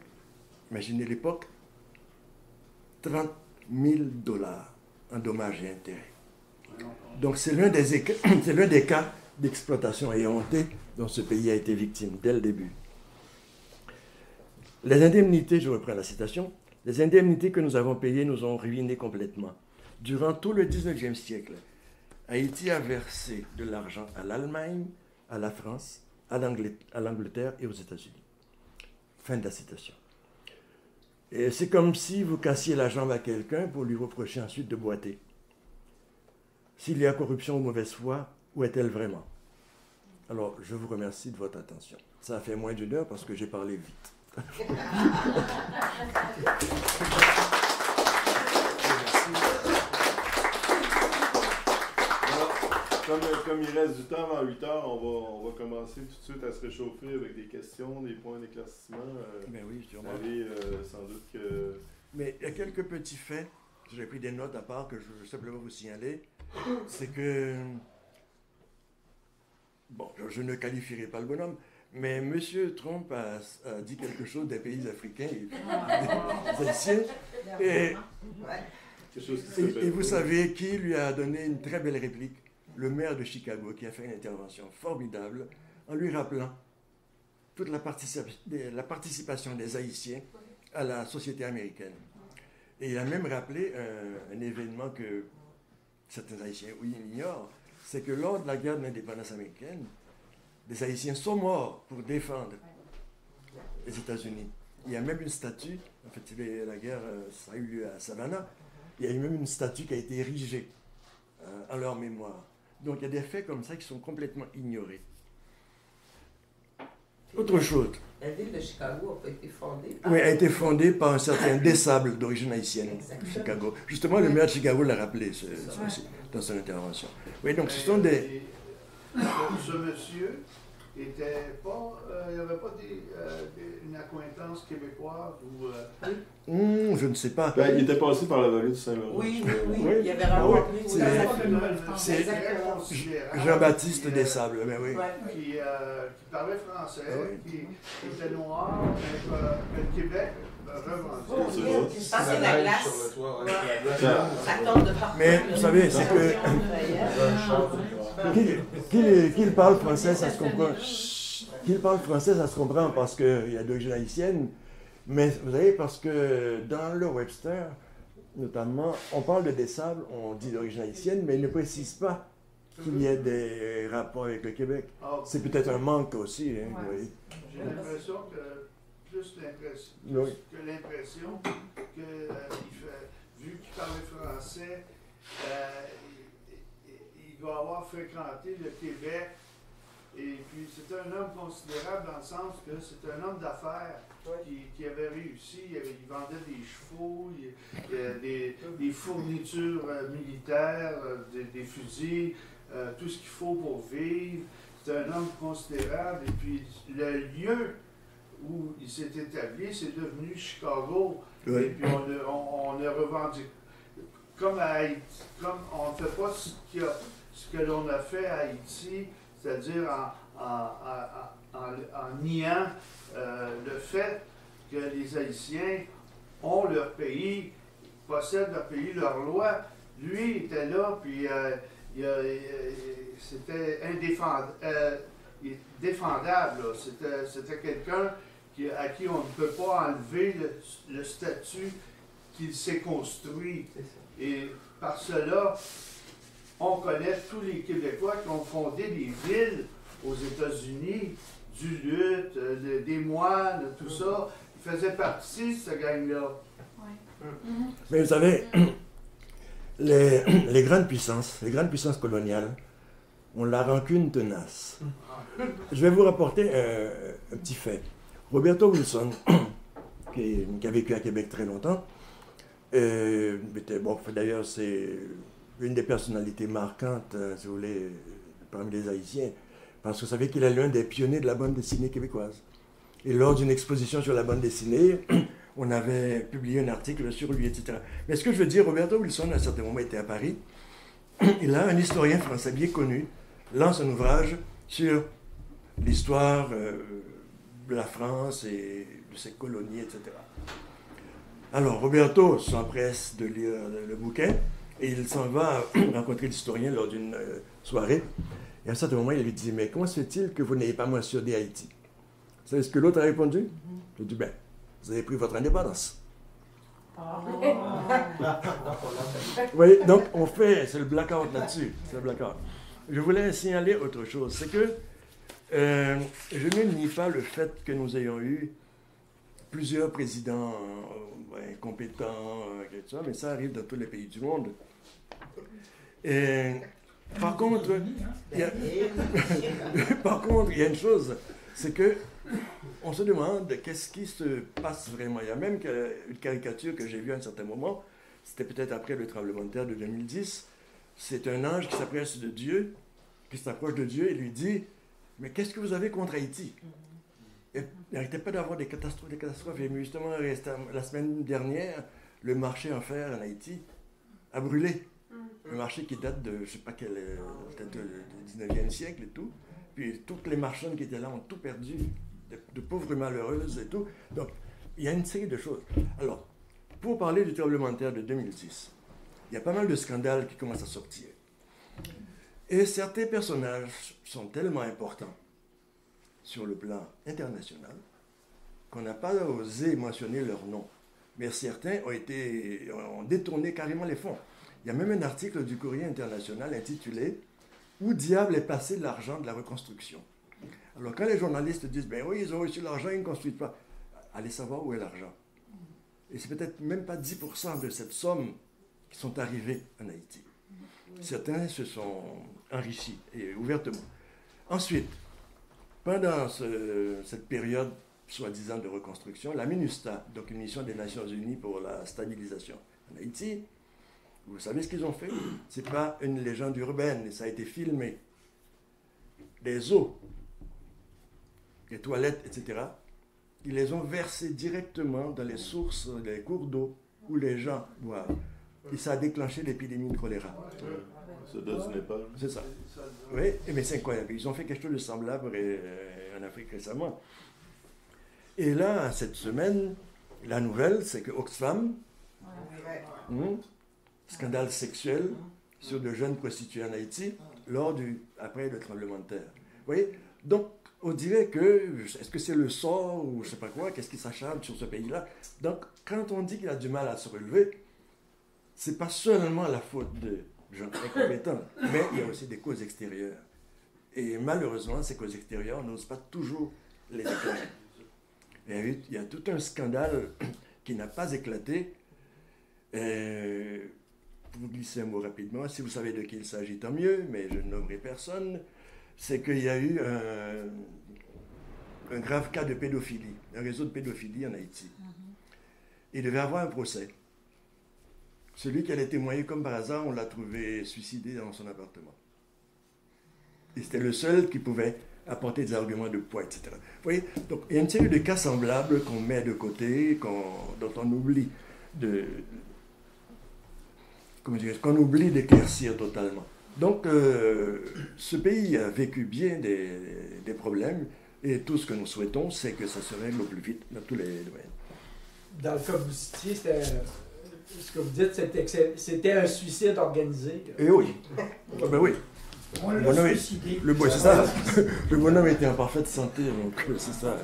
imaginez l'époque, 30 000 $ en dommages et intérêts. Donc c'est l'un des cas d'exploitation éhontée dont ce pays a été victime dès le début. Les indemnités, je reprends la citation, les indemnités que nous avons payées nous ont ruinés complètement. Durant tout le 19e siècle, Haïti a versé de l'argent à l'Allemagne, à la France, à l'Angleterre et aux États-Unis. Fin de la citation. Et c'est comme si vous cassiez la jambe à quelqu'un pour lui reprocher ensuite de boiter. S'il y a corruption ou mauvaise foi, où est-elle vraiment? Alors, je vous remercie de votre attention. Ça a fait moins d'une heure parce que j'ai parlé vite. Comme il reste du temps avant 8 heures, on va commencer tout de suite à se réchauffer avec des questions, des points d'éclaircissement. Ben oui, sûrement. Vous savez, sans doute que... Mais il y a quelques petits faits, j'ai pris des notes à part que je veux simplement vous signaler. C'est que, bon, je ne qualifierai pas le bonhomme, mais M. Trump a dit quelque chose des pays africains et des Haïtiens. Et vous savez qui lui a donné une très belle réplique? Le maire de Chicago, qui a fait une intervention formidable en lui rappelant toute la participation des Haïtiens à la société américaine. Et il a même rappelé un événement que certains Haïtiens, oui, ignorent, c'est que lors de la guerre de l'indépendance américaine, des Haïtiens sont morts pour défendre les États-Unis. Il y a même une statue, en fait, la guerre, ça a eu lieu à Savannah, il y a eu même une statue qui a été érigée en leur mémoire. Donc il y a des faits comme ça qui sont complètement ignorés. Autre chose. La ville de Chicago n'a pas été fondée. Oui, elle a été fondée par un certain Desable d'origine haïtienne, Chicago. Justement, le maire de Chicago l'a rappelé dans son intervention. Oui, donc ce sont des... Ce monsieur était pas... il n'y avait pas une accointance québécoise ou... je ne sais pas. Ben, il était passé par la vallée du Saint-Laurent. Oui, il y avait rencontré... C'est Jean-Baptiste Desable, mais oui. Qui parlait français, qui était noir, mais le Québec revendique. C'est la glace. Ça tombe de partout. Mais vous savez, c'est que... Qu'il parle français, ça se comprend. Qu'il parle français, ça se comprend parce qu'il y a d'origine haïtienne. Mais vous savez, parce que dans le Webster, notamment, on parle de Desable, on dit d'origine haïtienne, mais il ne précise pas qu'il y ait des rapports avec le Québec. C'est peut-être un manque aussi. Hein, oui. J'ai l'impression que, plus l'impression que, vu qu'il parlait français, il doit avoir fréquenté le Québec. Et puis, c'est un homme considérable dans le sens que c'est un homme d'affaires qui avait réussi. Il vendait des chevaux, des fournitures militaires, des fusils, tout ce qu'il faut pour vivre. C'est un homme considérable. Et puis, le lieu où il s'est établi, c'est devenu Chicago. Oui. Et puis, on a revendiqué. Comme à Haïti, comme on ne fait pas ce que l'on a fait à Haïti, c'est-à-dire en niant le fait que les Haïtiens ont leur pays, possèdent leur pays, leur loi. Lui était là, puis c'était défendable. C'était quelqu'un à qui on ne peut pas enlever le statut qu'il s'est construit. Et par cela, on connaît tous les Québécois qui ont fondé des villes aux États-Unis, Duluth, des moines, tout ça. Ils faisaient partie de cette gang-là. Mais vous savez, les grandes puissances coloniales ont la rancune tenace. Je vais vous rapporter un petit fait. Roberto Wilson, qui a vécu à Québec très longtemps, d'ailleurs c'est une des personnalités marquantes, si vous voulez, parmi les Haïtiens, parce que vous savez qu'il est l'un des pionniers de la bande dessinée québécoise. Et lors d'une exposition sur la bande dessinée, on avait publié un article sur lui, etc. Mais ce que je veux dire, Roberto Wilson, à un certain moment, était à Paris. Et là, un historien français bien connu lance un ouvrage sur l'histoire de la France et de ses colonies, etc. Alors, Roberto s'empresse de lire le bouquin et il s'en va rencontrer l'historien lors d'une soirée. Et à un certain moment, il lui dit « Mais comment se fait-il que vous n'ayez pas mentionné Haïti ?» Vous savez ce que l'autre a répondu? Il a dit « Ben, vous avez pris votre indépendance. » Vous voyez, donc on fait, c'est le blackout là-dessus, c'est le blackout. Je voulais signaler autre chose, c'est que je ne nie pas le fait que nous ayons eu plusieurs présidents compétents, mais ça arrive dans tous les pays du monde. Et, par contre, il y a, par contre, il y a une chose, c'est que on se demande qu'est-ce qui se passe vraiment. Il y a même une caricature que j'ai vue à un certain moment, c'était peut-être après le tremblement de terre de 2010. C'est un ange qui s'approche de Dieu, et lui dit « Mais qu'est-ce que vous avez contre Haïti ?» Il n'arrêtait pas d'avoir des catastrophes. Et justement, la semaine dernière, le marché en fer en Haïti a brûlé. Un marché qui date de, je ne sais pas quel, peut-être du 19e siècle et tout. Puis toutes les marchandes qui étaient là ont tout perdu, de pauvres malheureuses et tout. Donc, il y a une série de choses. Alors, pour parler du tremblement de terre de 2010, il y a pas mal de scandales qui commencent à sortir. Et certains personnages sont tellement importants sur le plan international qu'on n'a pas osé mentionner leur nom. Mais certains ont détourné carrément les fonds. Il y a même un article du Courrier international intitulé « Où diable est passé l'argent de la reconstruction ?» Alors quand les journalistes disent « Ben oui, ils ont reçu l'argent, ils ne construisent pas », allez savoir où est l'argent. Et c'est peut-être même pas 10% de cette somme qui sont arrivés en Haïti. Certains se sont enrichis, et ouvertement. Ensuite, pendant cette période soi-disant de reconstruction, la MINUSTA, donc une mission des Nations Unies pour la stabilisation en Haïti, vous savez ce qu'ils ont fait? Ce n'est pas une légende urbaine, ça a été filmé. Des eaux, des toilettes, etc., ils les ont versées directement dans les sources, les cours d'eau où les gens boivent. Et ça a déclenché l'épidémie de choléra. Ça date du Népal. C'est ça. Oui, mais c'est incroyable. Ils ont fait quelque chose de semblable en Afrique récemment. Et là, cette semaine, la nouvelle, c'est que Oxfam, scandale sexuel sur de jeunes prostituées en Haïti, après le tremblement de terre. Vous voyez? Donc, on dirait que, est-ce que c'est le sort ou je ne sais pas quoi, qu'est-ce qui s'acharne sur ce pays-là? Donc, quand on dit qu'il a du mal à se relever, ce n'est pas seulement la faute de gens incompétents, mais il y a aussi des causes extérieures. Et malheureusement, ces causes extérieures, on n'ose pas toujours les déclarer. Et il y a tout un scandale qui n'a pas éclaté. Pour vous glisser un mot rapidement, si vous savez de qui il s'agit, tant mieux, mais je ne nommerai personne. C'est qu'il y a eu un grave cas de pédophilie, un réseau de pédophilie en Haïti. Il devait avoir un procès. Celui qui allait témoigner, comme par hasard, on l'a trouvé suicidé dans son appartement. Et c'était le seul qui pouvait apporter des arguments de poids, etc. Vous voyez? Donc, il y a une série de cas semblables qu'on met de côté, dont on oublie qu'on oublie d'éclaircir totalement. Donc, ce pays a vécu bien des problèmes, et tout ce que nous souhaitons, c'est que ça se règle au plus vite dans tous les domaines. Dans le cas que vous citiez, ce que vous dites, c'était un suicide organisé. Et oui. Ah ben oui. On l'a suicidé. C'est ça. Le bonhomme était en parfaite santé, donc c'est ça.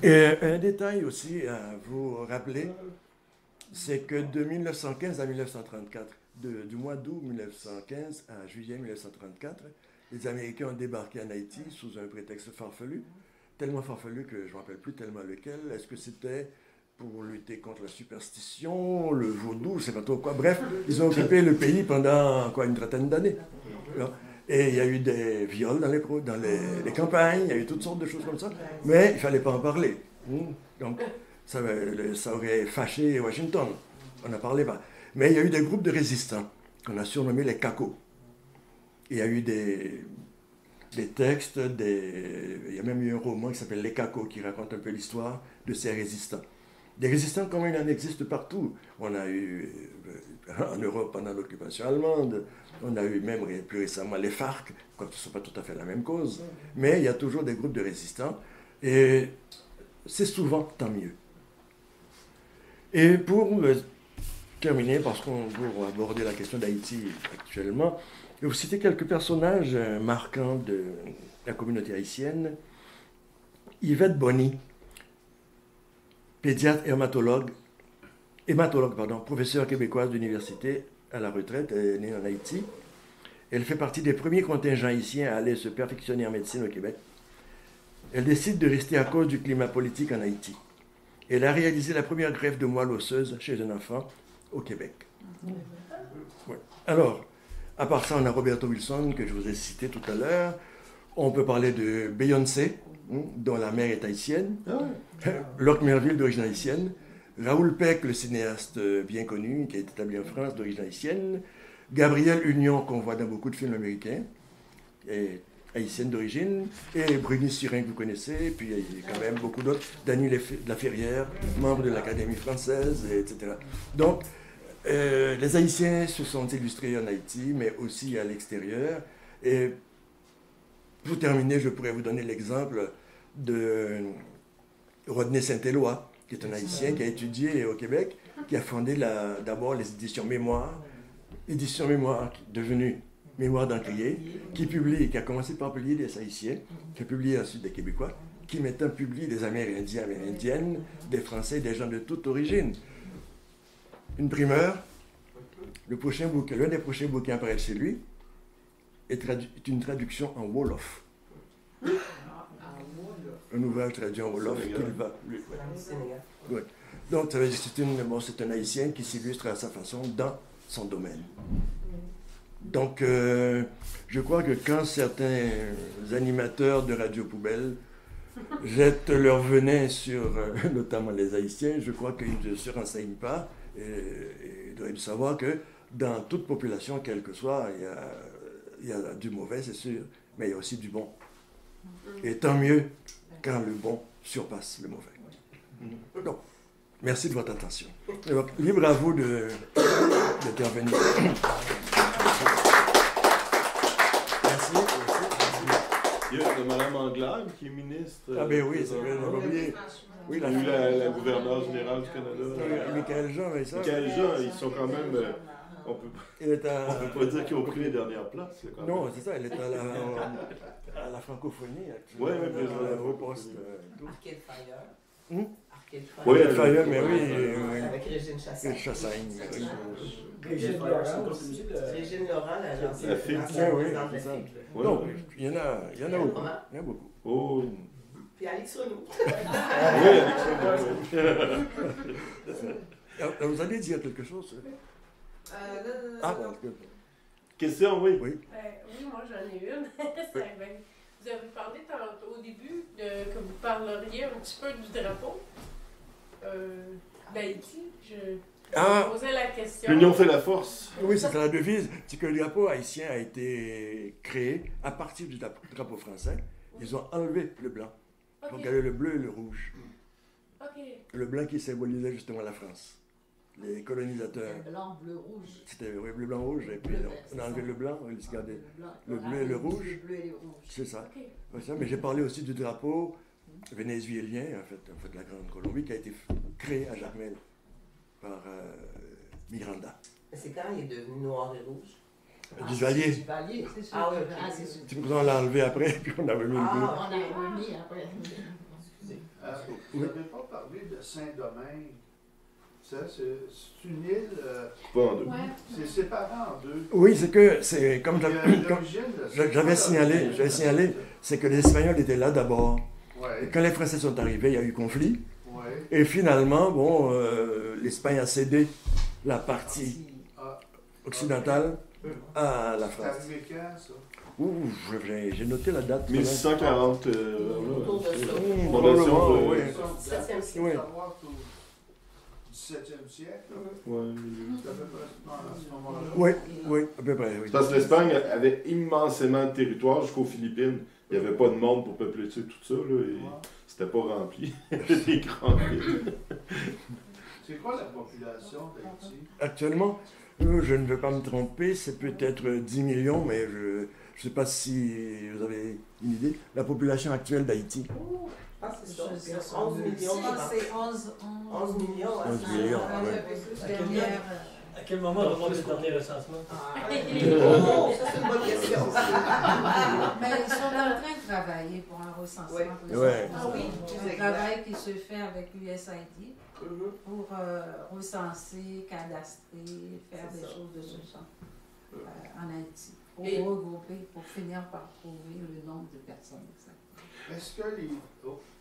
Et un détail aussi à vous rappeler, c'est que de 1915 à 1934, du mois d'août 1915 à juillet 1934, les Américains ont débarqué en Haïti sous un prétexte farfelu, tellement farfelu que je ne me rappelle plus tellement lequel. Est-ce que c'était pour lutter contre la superstition, le vaudou, je ne sais pas trop quoi. Bref, ils ont occupé le pays pendant une trentaine d'années. Et il y a eu des viols dans les campagnes, il y a eu toutes sortes de choses comme ça, mais il ne fallait pas en parler. Donc, ça aurait fâché Washington. On n'en parlait pas. Mais il y a eu des groupes de résistants qu'on a surnommés les cacos. Il y a eu des textes, il y a même eu un roman qui s'appelle Les Cacos qui raconte un peu l'histoire de ces résistants. Des résistants comme il en existe partout. On a eu en Europe pendant l'occupation allemande, on a eu même plus récemment les FARC, quoique ce ne soit pas tout à fait la même cause, mais il y a toujours des groupes de résistants et c'est souvent tant mieux. Et pour terminer, parce qu'on va aborder la question d'Haïti actuellement, je vais vous citer quelques personnages marquants de la communauté haïtienne. Yvette Bonny, pédiatre professeure québécoise d'université à la retraite, elle est née en Haïti. Elle fait partie des premiers contingents haïtiens à aller se perfectionner en médecine au Québec. Elle décide de rester à cause du climat politique en Haïti. Elle a réalisé la première greffe de moelle osseuse chez un enfant au Québec. Ouais. Alors, À part ça, on a Roberto Wilson, que je vous ai cité tout à l'heure. On peut parler de Beyoncé, dont la mère est haïtienne. Locke Merville, d'origine haïtienne. Raoul Peck, le cinéaste bien connu, qui est établi en France, d'origine haïtienne. Gabrielle Union, qu'on voit dans beaucoup de films américains, et haïtienne d'origine. Et Bruni Surin, que vous connaissez. Puis il y a quand même beaucoup d'autres. Dany Laferrière, membre de l'Académie française, etc. Donc, les Haïtiens se sont illustrés en Haïti, mais aussi à l'extérieur. Et pour terminer, je pourrais vous donner l'exemple de Rodney Saint-Éloi, qui est un Haïtien qui a étudié au Québec, qui a fondé d'abord les éditions Mémoire, devenues Mémoire d'Encrier, qui a commencé par publier des Haïtiens, qui a publié ensuite des Québécois, qui maintenant publie des Amérindiens, Amérindiennes, des Français, des gens de toute origine. Une primeur, l'un des prochains bouquins à apparaître chez lui est une traduction en Wolof. Un ouvrage traduit en Wolof qu'il va... Ouais. Donc, ça veut dire que c'est un Haïtien qui s'illustre à sa façon dans son domaine. Donc, je crois que quand certains animateurs de Radio Poubelle jettent leur venin sur notamment les Haïtiens, je crois qu'ils ne se renseignent pas et doivent savoir que dans toute population, quelle que soit, il y a du mauvais, c'est sûr, mais il y a aussi du bon. Et tant mieux quand le bon surpasse le mauvais. Donc, merci de votre attention. Donc, libre à vous d'intervenir. Merci. Il y a Mme Anglade qui est ministre. Ah ben oui, c'est vrai, j'ai oublié. Oui, la gouverneure générale du Canada. Michael Jean, mais ça. Michael Jean, ils sont quand même... on peut pas dire qu'ils ont pris les dernières places. Non, c'est ça, elle est à la francophonie. Oui, oui, au poste. Arcade Fire. Oui, Arcade Fire, mais oui. Avec Régine Chassagne. Régine Laurent aussi. Régine Laurent, la fille. Oui, c'est ça. Donc, il y en a beaucoup. Il y en a beaucoup. Oh. Puis Alex Renaud. Oui, Alex. Vous allez dire quelque chose? Ah, bon. Question, oui. Oui. Oui, moi j'en ai une. Vous avez parlé tantôt au début que vous parleriez un petit peu du drapeau d'Haïti. Je posais la question. L'union fait la force. Oui, c'est la devise. C'est que le drapeau haïtien a été créé à partir du drapeau français. Ils ont enlevé le blanc. Ils ont gardé le bleu et le rouge. Le blanc qui symbolisait justement la France. Les colonisateurs. Le blanc, bleu, rouge. C'était le blanc, rouge, et puis on a enlevé le blanc, on a gardé le bleu et le rouge. Le bleu et le rouge. C'est ça. Mais j'ai parlé aussi du drapeau vénézuélien, en fait, de la Grande Colombie, qui a été créé à Jacmel par Miranda. C'est quand il est devenu noir et rouge? Duvalier. Duvalier, c'est sûr. Ah oui, C'est pour ça qu'on l'a enlevé après, puis on avait mis le bleu. On a remis après. Vous n'avez pas parlé de Saint-Domingue. Ça, c'est une île. Pas en deux. C'est séparé en deux. Oui, c'est comme j'avais signalé, c'est que les Espagnols étaient là d'abord. Ouais. Et quand les Français sont arrivés, il y a eu conflit. Ouais. Et finalement, l'Espagne a cédé la partie occidentale à la France. C'est arrivé quand, ça? J'ai noté la date. 1640. Autour de ça. Fondation oui. 17e siècle. Oui. Savoir qu'au 17e siècle. Ouais. C'est à peu près à ce moment-là. Oui, à peu près. Oui. Parce que l'Espagne avait immensément de territoire jusqu'aux Philippines. Il n'y avait pas de monde pour peupler tout ça. Là, et c'était pas rempli. Des grandes villes. C'est quoi la population d'Haïti? Actuellement, je ne veux pas me tromper, c'est peut-être 10 millions, mais je ne sais pas si vous avez une idée. La population actuelle d'Haïti. Ah, c'est ça. 11 millions. C'est 11 millions. 11 millions, Dernière. À quel moment on va faire le dernier recensement? Oh, ça c'est une bonne question. Mais ils sont en train de travailler pour un recensement. Ouais. Ah oui, un travail qui se fait avec USAID pour recenser, cadastrer, faire des choses de ce genre en Haïti. Pour regrouper, pour finir par trouver le nombre de personnes exactes. Est-ce que les...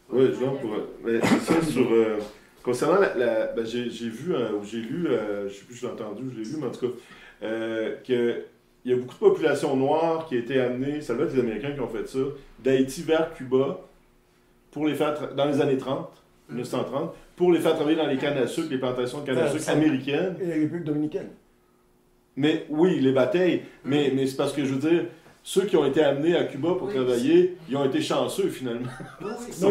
Oui, genre pour... Mais ça, sur... concernant j'ai vu, ou j'ai lu, je ne sais plus si je l'ai entendu, je l'ai lu, mais en tout cas, que il y a beaucoup de populations noires qui a été amenée, ça doit être les Américains qui ont fait ça, d'Haïti vers Cuba pour les faire dans les années 30, 1930, pour les faire travailler dans les cannes à sucre, les plantations de canne à sucre américaines. Et la République dominicaine. Mais oui, les batailles, mais c'est parce que je veux dire, ceux qui ont été amenés à Cuba pour travailler, ils ont été chanceux finalement. Ils sont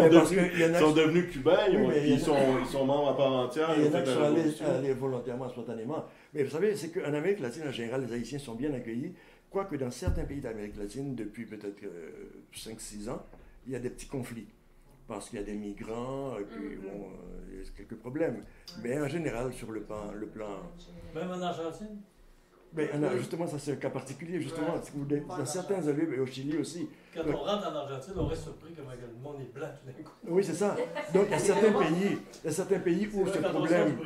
devenus cubains, ils sont membres à part entière. Il y en a qui sont allés volontairement, spontanément. Mais vous savez, c'est qu'en Amérique latine, en général, les Haïtiens sont bien accueillis, quoique dans certains pays d'Amérique latine, depuis peut-être 5-6 ans, il y a des petits conflits. Parce qu'il y a des migrants, et puis bon, il y a quelques problèmes. Mais en général, sur le plan... Même en Argentine? Mais justement, ça c'est un cas particulier, justement. Dans certains îles, et au Chili aussi. Quand on rentre en Argentine, on reste surpris comment le monde est blanc tout d'un coup. Oui, c'est ça. Donc il y a certains pays où ce problème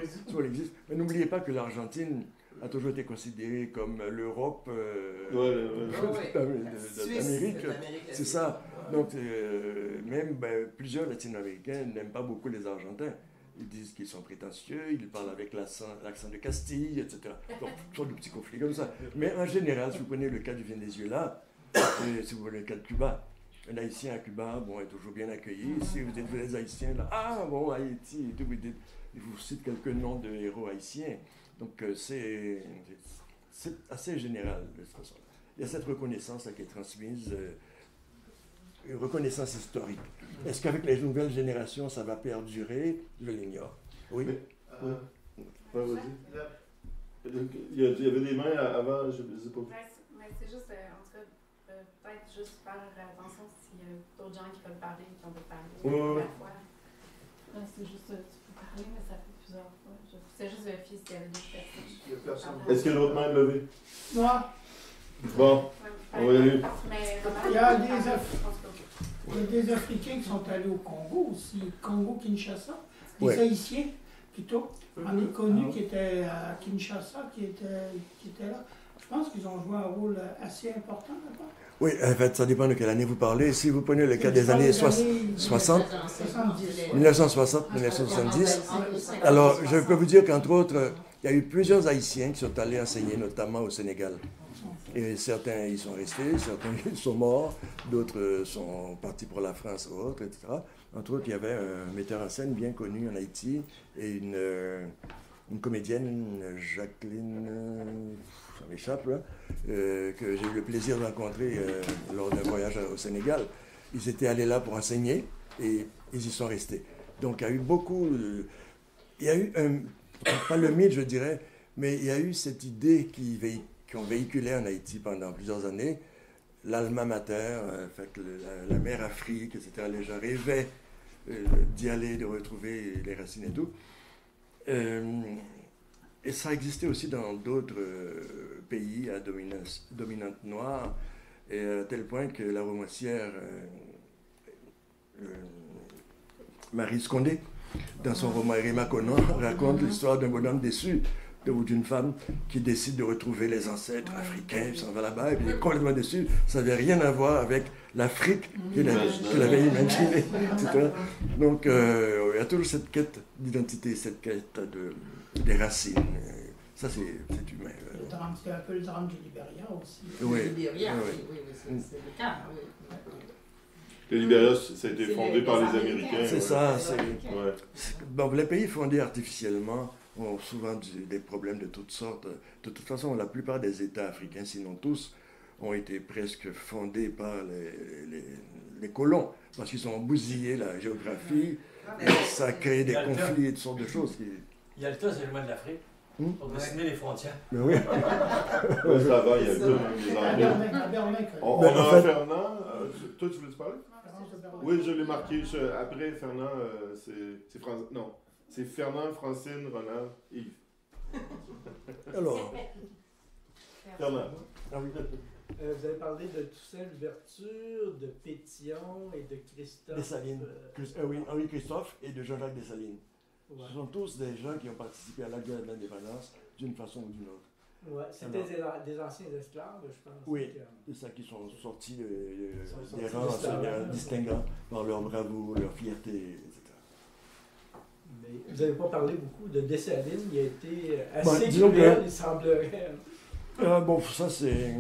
existe. Mais n'oubliez pas que l'Argentine a toujours été considérée comme l'Europe d'Amérique. C'est ça. Donc même plusieurs Latino-Américains n'aiment pas beaucoup les Argentins. Ils disent qu'ils sont prétentieux, ils parlent avec l'accent de Castille, etc. Donc, toujours des petits conflits comme ça. Mais en général, si vous prenez le cas du Venezuela, et si vous prenez le cas de Cuba, un Haïtien à Cuba, bon, est toujours bien accueilli. Si vous êtes des Haïtiens, là, Haïti, et tout, ils vous citent quelques noms de héros haïtiens. Donc, c'est assez général, de toute façon. Il y a cette reconnaissance là, qui est transmise, une reconnaissance historique. Est-ce qu'avec les nouvelles générations, ça va perdurer? Je l'ignore. Oui. Vas-y. Il y avait des mains avant, je ne sais pas. Mais c'est juste, en tout cas, peut-être juste faire attention s'il y a d'autres gens qui veulent parler, qui ont veut parler à la fois. C'est juste, tu peux parler, mais ça fait plusieurs fois. C'est juste vérifier s'il y avait d'autres personnes. Est-ce qu'il y a d'autres mains levées? Moi. Bon, on va y aller. Il y a des Africains qui sont allés au Congo aussi, Congo-Kinshasa, des Haïtiens plutôt. On est connus qui étaient à Kinshasa, qui étaient là. Je pense qu'ils ont joué un rôle assez important là-bas. Oui, en fait, ça dépend de quelle année vous parlez. Si vous prenez le cas des années 60, 1960, 1970, alors je peux vous dire qu'entre autres, il y a eu plusieurs Haïtiens qui sont allés enseigner, notamment au Sénégal. Et certains y sont restés, certains ils sont morts, d'autres sont partis pour la France ou autre, etc. Entre autres, il y avait un metteur en scène bien connu en Haïti et une comédienne, Jacqueline, ça m'échappe, là, que j'ai eu le plaisir de rencontrer lors d'un voyage au Sénégal. Ils étaient allés là pour enseigner et ils y sont restés. Donc il y a eu beaucoup, il y a eu pas le mythe je dirais, mais il y a eu cette idée qu'on véhiculait en Haïti pendant plusieurs années, l'alma mater, la mère Afrique, etc. Les gens rêvaient d'y aller, de retrouver les racines et tout. Et ça existait aussi dans d'autres pays à dominante noire, et à tel point que la romancière Marie Scondé, dans son roman Rima Conan, raconte l'histoire d'un bonhomme déçu ou d'une femme qui décide de retrouver les ancêtres africains, il s'en va là-bas, et puis il est complètement déçu. Ça n'avait rien à voir avec l'Afrique qu'il avait imaginée, etc. Donc, il y a toujours cette quête d'identité, cette quête des racines. Ça, c'est humain. C'est un peu le drame du Libéria aussi. Oui. Le Libéria, oui, c'est le cas. Le Libéria, ça a été fondé par les Américains. C'est ça. Bon, les pays fondés artificiellement ont souvent des problèmes de toutes sortes. De toute façon, la plupart des États africains, sinon tous, ont été presque fondés par les colons, parce qu'ils ont bousillé la géographie, et ça a créé des conflits et toutes sortes de choses. Yalta, c'est le loin de l'Afrique. Pour dessiner les frontières. Mais oui. Ça va, Yalta, les Anglais. On a Fernand. Toi, tu veux te parler? Oui, je l'ai marqué. Après, Fernand, c'est Fernand, Francine, Ronald, Yves. Alors. Fernand. Vous avez parlé de Toussaint Louverture, de Pétion et de Christophe. Dessalines. Oui, Henri Christophe et de Jean-Jacques Dessalines. Ouais. Ce sont tous des gens qui ont participé à la guerre de l'indépendance d'une façon ou d'une autre. Ouais, c'était des anciens esclaves, je pense. Oui, c'est ça qui sont sortis des rangs se distinguant par leur bravoure, leur fierté, etc. Mais vous n'avez pas parlé beaucoup de Dessalines, il a été assez cruel, il semblerait. Bon, ça c'est...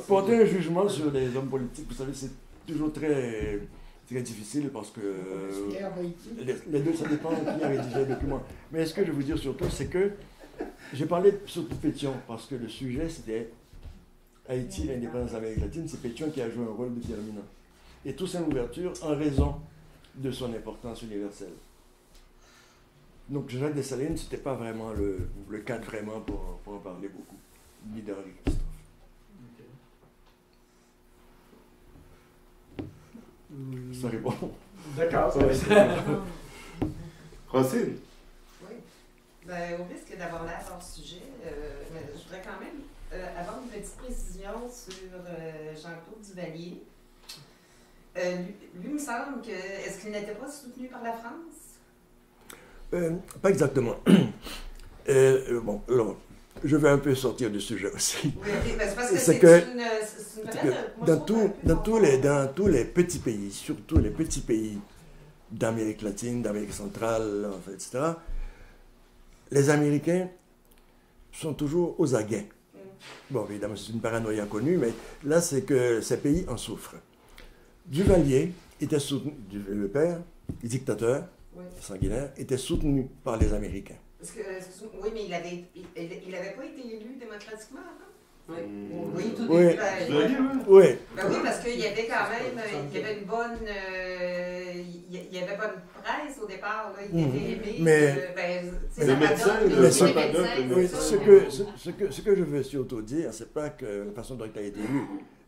Porter un jugement sur les hommes politiques, vous savez, c'est toujours très difficile parce que les deux, ça dépend qui a rédigé le document. Mais ce que je veux dire surtout, c'est que j'ai parlé surtout de Pétion parce que le sujet c'était Haïti, l'indépendance de l'Amérique latine, c'est Pétion qui a joué un rôle déterminant. Et Toussaint Louverture en raison de son importance universelle. Donc Jacques Dessalines, ce n'était pas vraiment le cadre vraiment pour en parler beaucoup, ni d'Henri Christophe. Ça répond. D'accord. Francine? Oui. Ben, au risque d'avoir l'air hors sujet, je voudrais quand même avoir une petite précision sur Jean-Claude Duvalier. Lui, il me semble que. Est-ce qu'il n'était pas soutenu par la France? Pas exactement. Bon, alors, je vais un peu sortir du sujet aussi. Oui, c'est parce que c'est dans tous les petits pays, surtout les petits pays d'Amérique latine, d'Amérique centrale, en fait, etc., les Américains sont toujours aux aguets. Bon, évidemment, c'est une paranoïa connue, mais là, c'est que ces pays en souffrent. Duvalier était soutenu, le père, le dictateur, sanguinaire, était soutenu par les Américains. Parce que, oui, mais il n'avait pas été élu démocratiquement avant? Oui, tout oui. Oui. Ben oui, parce qu'il y avait quand même il y avait une bonne il y avait pas une presse au départ, là. Il était aimé. Mais ce que je veux surtout dire, c'est pas que la façon dont il a été élu,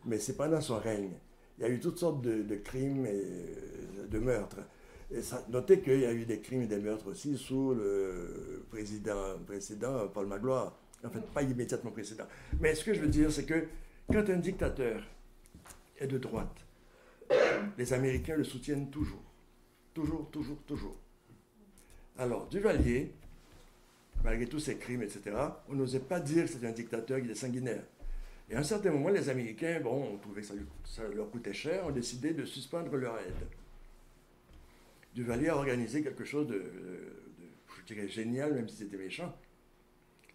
mais c'est pendant son règne. Il y a eu toutes sortes de crimes et de meurtres. Et ça, notez qu'il y a eu des crimes et des meurtres aussi sous le précédent Paul Magloire. En fait, pas immédiatement précédent. Mais ce que je veux dire, c'est que quand un dictateur est de droite, les Américains le soutiennent toujours. Toujours, toujours, toujours. Alors, Duvalier, malgré tous ses crimes, etc., on n'osait pas dire que c'était un dictateur qui était sanguinaire. Et à un certain moment, les Américains, bon, on trouvait que ça leur coûtait cher, ont décidé de suspendre leur aide. Duvalier a organisé quelque chose de je dirais, génial, même si c'était méchant.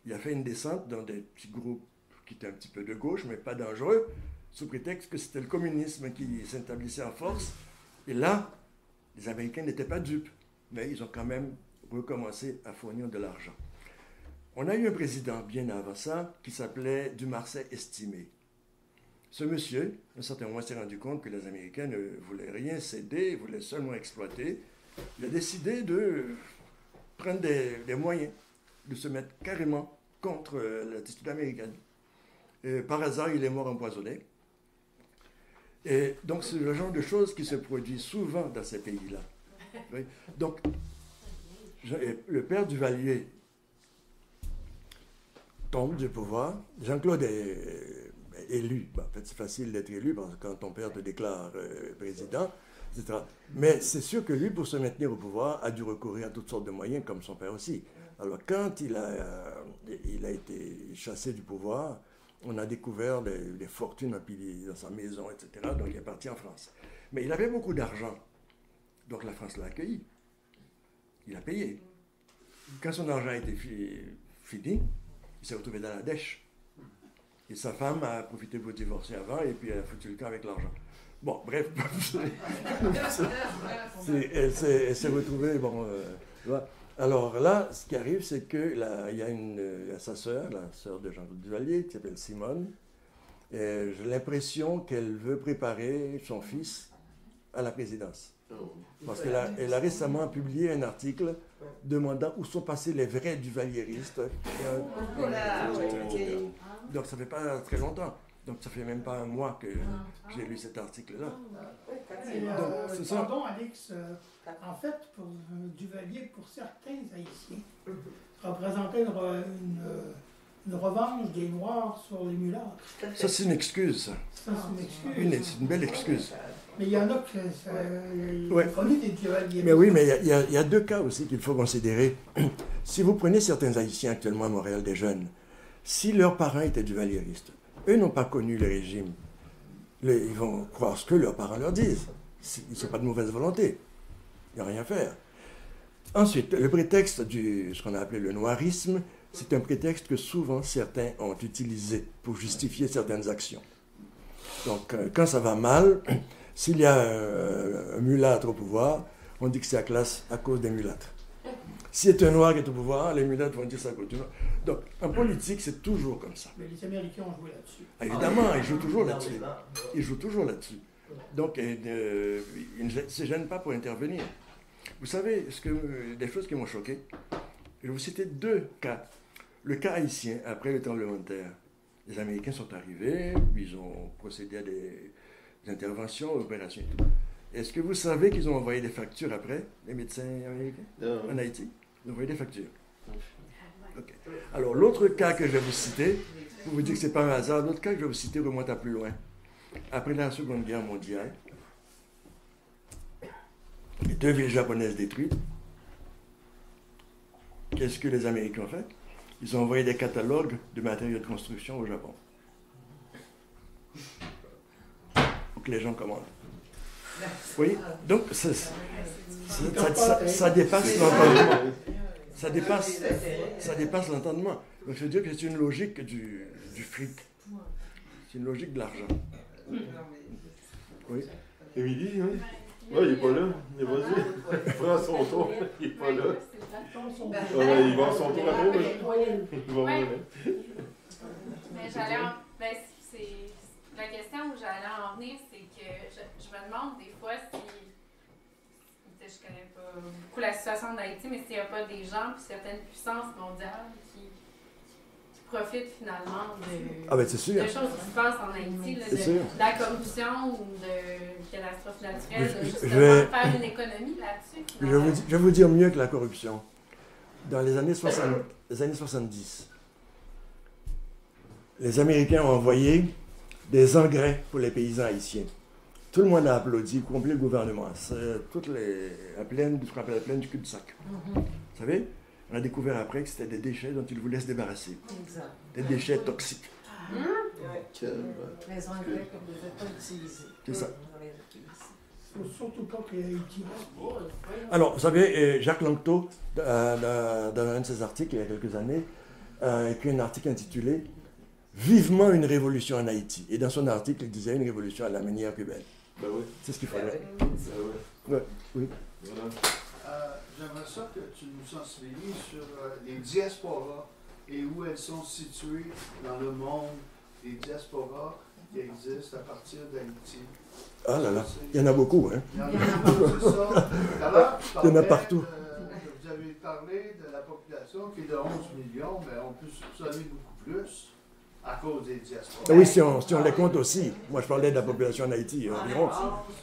Il a fait une descente dans des petits groupes qui étaient un petit peu de gauche, mais pas dangereux, sous prétexte que c'était le communisme qui s'établissait en force. Et là, les Américains n'étaient pas dupes, mais ils ont quand même recommencé à fournir de l'argent. On a eu un président bien avant ça qui s'appelait Dumarsais Estimé. Ce monsieur, à un certain moment, s'est rendu compte que les Américains ne voulaient rien céder, voulaient seulement exploiter. Il a décidé de prendre des moyens, de se mettre carrément contre l'attitude américaine. Et par hasard, il est mort empoisonné. Et donc, c'est le genre de choses qui se produit souvent dans ces pays-là. Oui. Donc, le père Duvalier tombe du pouvoir. Jean-Claude est élu. Bon, en fait, c'est facile d'être élu parce que quand ton père te déclare président, etc. Mais c'est sûr que lui, pour se maintenir au pouvoir, a dû recourir à toutes sortes de moyens, comme son père aussi. Alors, quand il a été chassé du pouvoir, on a découvert des fortunes empilées dans sa maison, etc. Donc, il est parti en France. Mais il avait beaucoup d'argent. Donc, la France l'a accueilli. Il a payé. Quand son argent a été fini, il s'est retrouvé dans la dèche. Et sa femme a profité pour divorcer avant, et puis elle a foutu le camp avec l'argent. Bon, bref. Elle s'est retrouvée, bon... Alors là, ce qui arrive, c'est que il y a sa sœur, la sœur de Jean-Claude Duvalier, qui s'appelle Simone. Et j'ai l'impression qu'elle veut préparer son fils à la présidence. Parce qu'elle a récemment publié un article demandant où sont passés les vrais duvalieristes. Donc ça ne fait pas très longtemps. Donc ça fait même pas un mois que j'ai lu cet article-là. Pardon, Alex, en fait, pour Duvalier, pour certains Haïtiens, représentait une revanche des Noirs sur les mulâtres. Ça, c'est une excuse. Ça, c'est une excuse. C'est une belle excuse. Mais il y en a qui ont connu des Duvaliers. Mais oui, mais il y a deux cas aussi qu'il faut considérer. Si vous prenez certains Haïtiens actuellement à Montréal, des jeunes, si leurs parents étaient duvalieristes, eux n'ont pas connu le régime. Ils vont croire ce que leurs parents leur disent. Ils ne sont pas de mauvaise volonté. Il n'y a rien à faire. Ensuite, le prétexte ce qu'on a appelé le noirisme, c'est un prétexte que souvent certains ont utilisé pour justifier certaines actions. Donc, quand ça va mal, s'il y a un mulâtre au pouvoir, on dit que c'est à cause des mulâtres. Si c'est un noir qui est au pouvoir, les mulâtres vont dire que c'est à cause du noir. Donc, en politique, c'est toujours comme ça. Mais les Américains ont joué là-dessus. Évidemment, ils jouent toujours là-dessus. Ils jouent toujours là-dessus. Donc, ils ne se gênent pas pour intervenir. Vous savez, des choses qui m'ont choqué, je vais vous citer 2 cas. Le cas haïtien, après le tremblement de terre, les Américains sont arrivés, ils ont procédé à des interventions, opérations et tout. Est-ce que vous savez qu'ils ont envoyé des factures après, les médecins américains, en Haïti? Ils ont envoyé des factures. Okay. Alors, l'autre cas que je vais vous citer, pour vous dire que ce n'est pas un hasard, l'autre cas que je vais vous citer remonte à plus loin. Après la Seconde Guerre mondiale, les 2 villes japonaises détruites, qu'est-ce que les Américains ont fait? Ils ont envoyé des catalogues de matériaux de construction au Japon. Pour que les gens commandent. Oui, donc ça dépasse l'entendement. Ça dépasse l'entendement. Donc je veux dire que c'est une logique du fric. C'est une logique de l'argent. Oui. Émilie, oui? Oui, il n'est pas là. Il va prend son tour. Il n'est pas là. Il va à son tour après. Il va Mais la question où j'allais en venir, c'est que je me demande des fois si, je connais pas beaucoup la situation d'Haïti, mais s'il n'y a pas des gens puis certaines puissances mondiales qui profitent finalement de choses qui se passent en Haïti, là, de la corruption ou de catastrophes naturelles, de justement faire une économie là-dessus. Je vais vous dire mieux que la corruption. Dans les années 70, les Américains ont envoyé des engrais pour les paysans haïtiens. Tout le monde a applaudi, y compris le gouvernement. C'est la plaine du cul-de-sac. Vous savez, on a découvert après que c'était des déchets dont ils voulaient se débarrasser. Exact. Des déchets toxiques. Les engrais que vous n'avez pas utilisés. C'est ça. Il ne faut surtout pas que Haïti. Alors, vous savez, Jacques Langteau, dans un de ses articles, il y a quelques années, a écrit un article intitulé « Vivement une révolution en Haïti ». Et dans son article, il disait « Une révolution à la manière cubaine ». Ben oui. C'est ce qu'il fallait. Ouais. Oui. Voilà. J'aimerais ça que tu nous sensibilises sur les diasporas et où elles sont situées dans le monde, les diasporas qui existent à partir d'Haïti. Ah là là, il y en a beaucoup, hein. Il y en a beaucoup, c'est ça. Alors, il y en a partout. Vous avez parlé de la population qui est de 11 millions, mais on peut soupçonner beaucoup plus à cause des diasporas. Oui, si on les compte aussi. Moi, je parlais de la population en Haïti environ.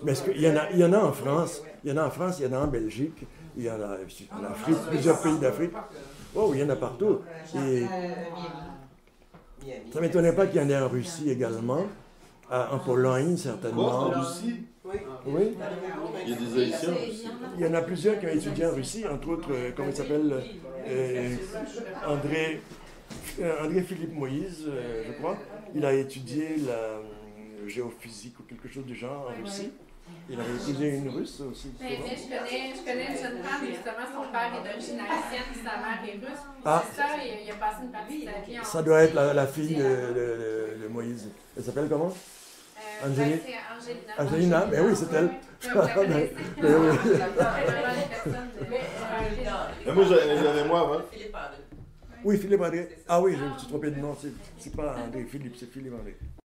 Mais il y en a en France, il y en a en Belgique, il y en a en Afrique, plusieurs pays d'Afrique. Oh, il y en a partout. Et ça ne m'étonnait pas qu'il y en ait en Russie également, en Pologne certainement. En Russie? Oui. Il y a des Haïtiens aussi. Il y en a plusieurs qui ont étudié en Russie, entre autres, comment il s'appelle, André Philippe Moïse, je crois. Il a étudié la géophysique ou quelque chose du genre en Russie. Il avait étudié une russe aussi. Mais je connais une jeune femme, justement, son père est d'origine haïtienne, sa mère est russe. Ah. C'est ça, il a passé une partie de sa vie en Ça doit être la fille de Moïse. Elle s'appelle comment? Angelina. Angelina, ben oui, c'est elle. Moi, j'avais moi avant. Oui, Philippe André. Ah oui, je me suis trompé de nom. C'est pas André Philippe, c'est Philippe André.